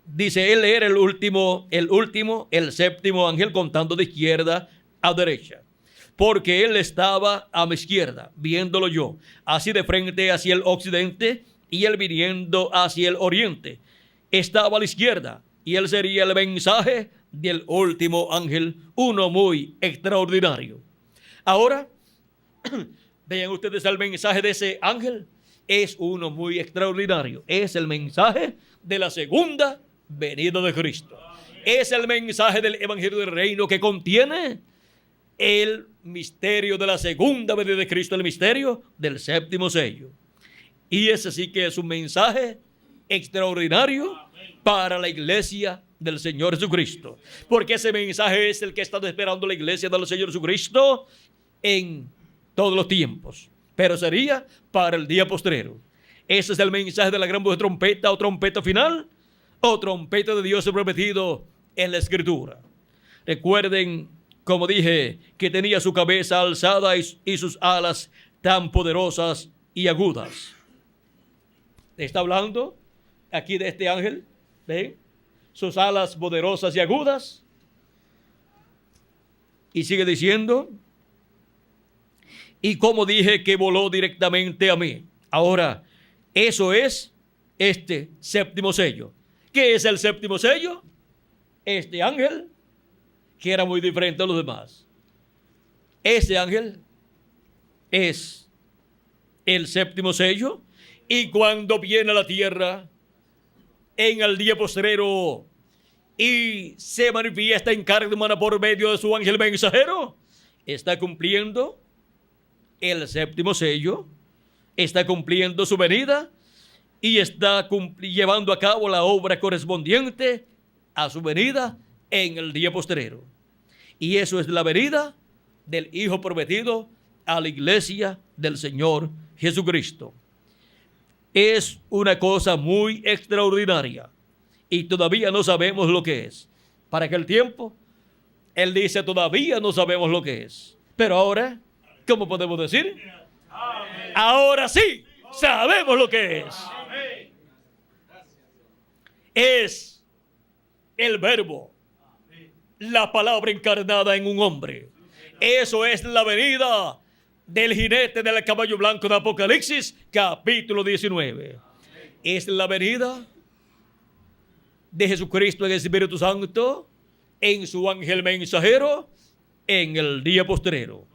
Dice, él era el séptimo ángel, contando de izquierda a derecha. Porque él estaba a mi izquierda, viéndolo yo, así de frente hacia el occidente, y él viniendo hacia el oriente. Estaba a la izquierda, y él sería el mensaje del último ángel, uno muy extraordinario. Ahora, vean ustedes el mensaje de ese ángel, es uno muy extraordinario. Es el mensaje de la segunda venida de Cristo. Es el mensaje del Evangelio del Reino que contiene el misterio de la segunda venida de Cristo, el misterio del séptimo sello. Y ese sí que es un mensaje extraordinario para la iglesia del Señor Jesucristo. Porque ese mensaje es el que está esperando la iglesia del Señor Jesucristo en todos los tiempos. Pero sería para el día postrero. Ese es el mensaje de la gran voz de trompeta o trompeta final o trompeta de Dios prometido en la Escritura. Recuerden, como dije, que tenía su cabeza alzada y sus alas tan poderosas y agudas. Está hablando aquí de este ángel, ¿ven? Sus alas poderosas y agudas. Y sigue diciendo, y como dije que voló directamente a mí. Ahora, eso es este séptimo sello. ¿Qué es el séptimo sello? Este ángel, que era muy diferente a los demás. Ese ángel es el séptimo sello. Y cuando viene a la tierra en el día postrero y se manifiesta en carne humana por medio de su ángel mensajero, está cumpliendo el séptimo sello, está cumpliendo su venida y está llevando a cabo la obra correspondiente a su venida en el día postrero. Y eso es la venida del Hijo prometido a la iglesia del Señor Jesucristo. Es una cosa muy extraordinaria y todavía no sabemos lo que es. Para aquel tiempo, él dice, todavía no sabemos lo que es. Pero ahora, ¿cómo podemos decir? Amén. Ahora sí, sabemos lo que es. Amén. Es el verbo, la palabra encarnada en un hombre. Eso es la venida del jinete del caballo blanco de Apocalipsis, capítulo 19. Es la venida de Jesucristo en el Espíritu Santo, en su ángel mensajero, en el día postrero,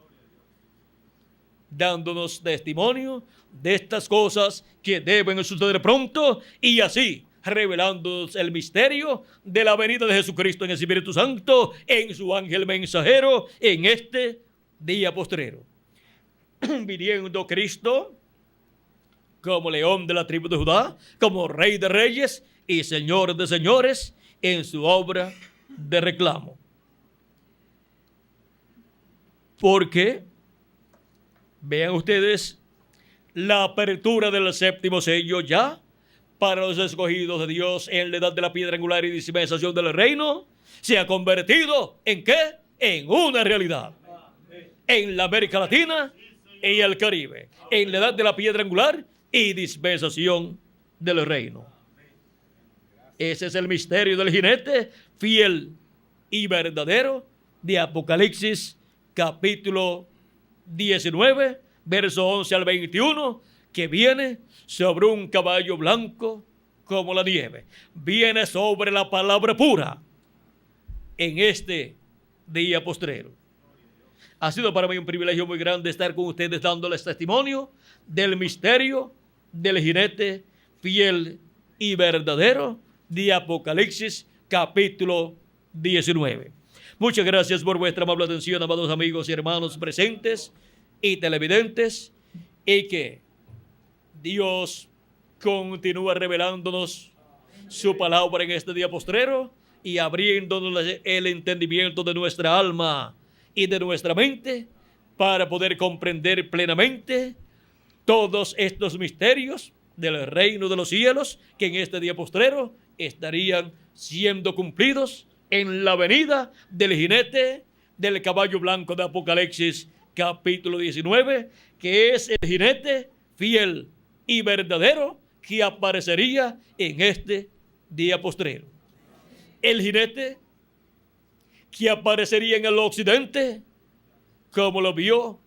dándonos testimonio de estas cosas que deben suceder pronto, y así revelándonos el misterio de la venida de Jesucristo en el Espíritu Santo, en su ángel mensajero, en este día postrero. Viniendo Cristo como león de la tribu de Judá, como rey de reyes y señor de señores, en su obra de reclamo. Porque, vean ustedes, la apertura del séptimo sello ya para los escogidos de Dios en la edad de la piedra angular y dispensación del reino se ha convertido ¿en qué? En una realidad. En la América Latina y el Caribe, en la edad de la piedra angular y dispensación del reino. Ese es el misterio del jinete fiel y verdadero de Apocalipsis capítulo 19, verso 11 al 21, que viene sobre un caballo blanco como la nieve. Viene sobre la palabra pura en este día postrero. Ha sido para mí un privilegio muy grande estar con ustedes dándoles testimonio del misterio del jinete fiel y verdadero de Apocalipsis capítulo 19. Muchas gracias por vuestra amable atención, amados amigos y hermanos presentes y televidentes, y que Dios continúa revelándonos su palabra en este día postrero y abriéndonos el entendimiento de nuestra alma y de nuestra mente para poder comprender plenamente todos estos misterios del reino de los cielos que en este día postrero estarían siendo cumplidos en la venida del jinete del caballo blanco de Apocalipsis capítulo 19, que es el jinete fiel y verdadero que aparecería en este día postrero. El jinete que aparecería en el occidente, como lo vio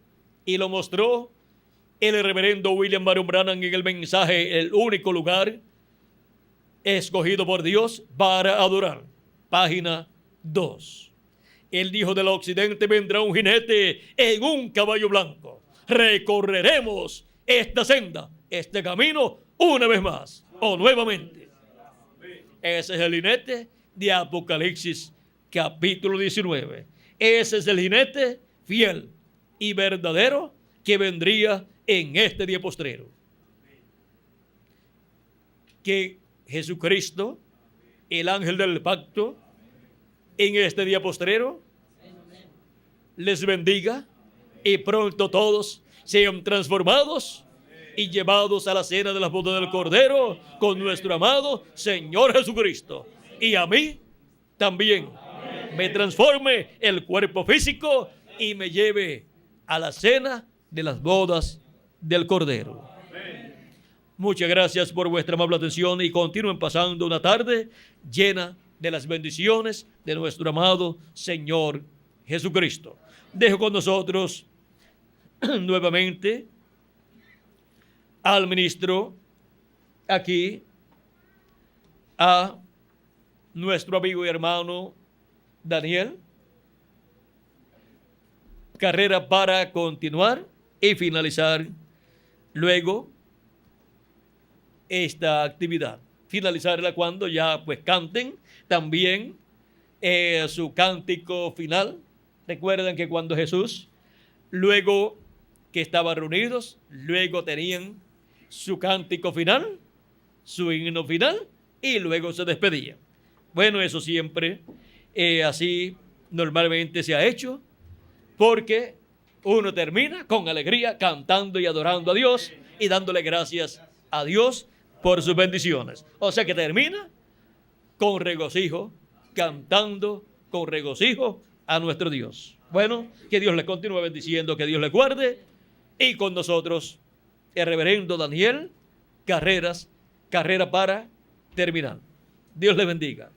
y lo mostró el reverendo William Marion Branham en el mensaje El único lugar escogido por Dios para adorar, página 2. Él dijo: del occidente vendrá un jinete en un caballo blanco. Recorreremos esta senda, este camino, una vez más o nuevamente. Ese es el jinete de Apocalipsis capítulo 19. Ese es el jinete fiel y verdadero que vendría en este día postrero. Que Jesucristo, el ángel del pacto, en este día postrero les bendiga y pronto todos sean transformados y llevados a la cena de las bodas del Cordero con nuestro amado Señor Jesucristo. Y a mí también me transforme el cuerpo físico y me lleve a la cena de las bodas del Cordero. Muchas gracias por vuestra amable atención y continúen pasando una tarde llena de las bendiciones de nuestro amado Señor Jesucristo. Dejo con nosotros nuevamente al ministro aquí, a nuestro amigo y hermano Daniel Carrera, para continuar y finalizar luego esta actividad. Finalizarla cuando ya pues canten también su cántico final. Recuerden que cuando Jesús, luego que estaban reunidos, luego tenían su cántico final, su himno final, y luego se despedían. Bueno, eso siempre así normalmente se ha hecho, porque uno termina con alegría cantando y adorando a Dios y dándole gracias a Dios por sus bendiciones. O sea que termina con regocijo, cantando con regocijo a nuestro Dios. Bueno, que Dios le continúe bendiciendo, que Dios le guarde, y con nosotros el reverendo Daniel Carrera para terminar. Dios le bendiga.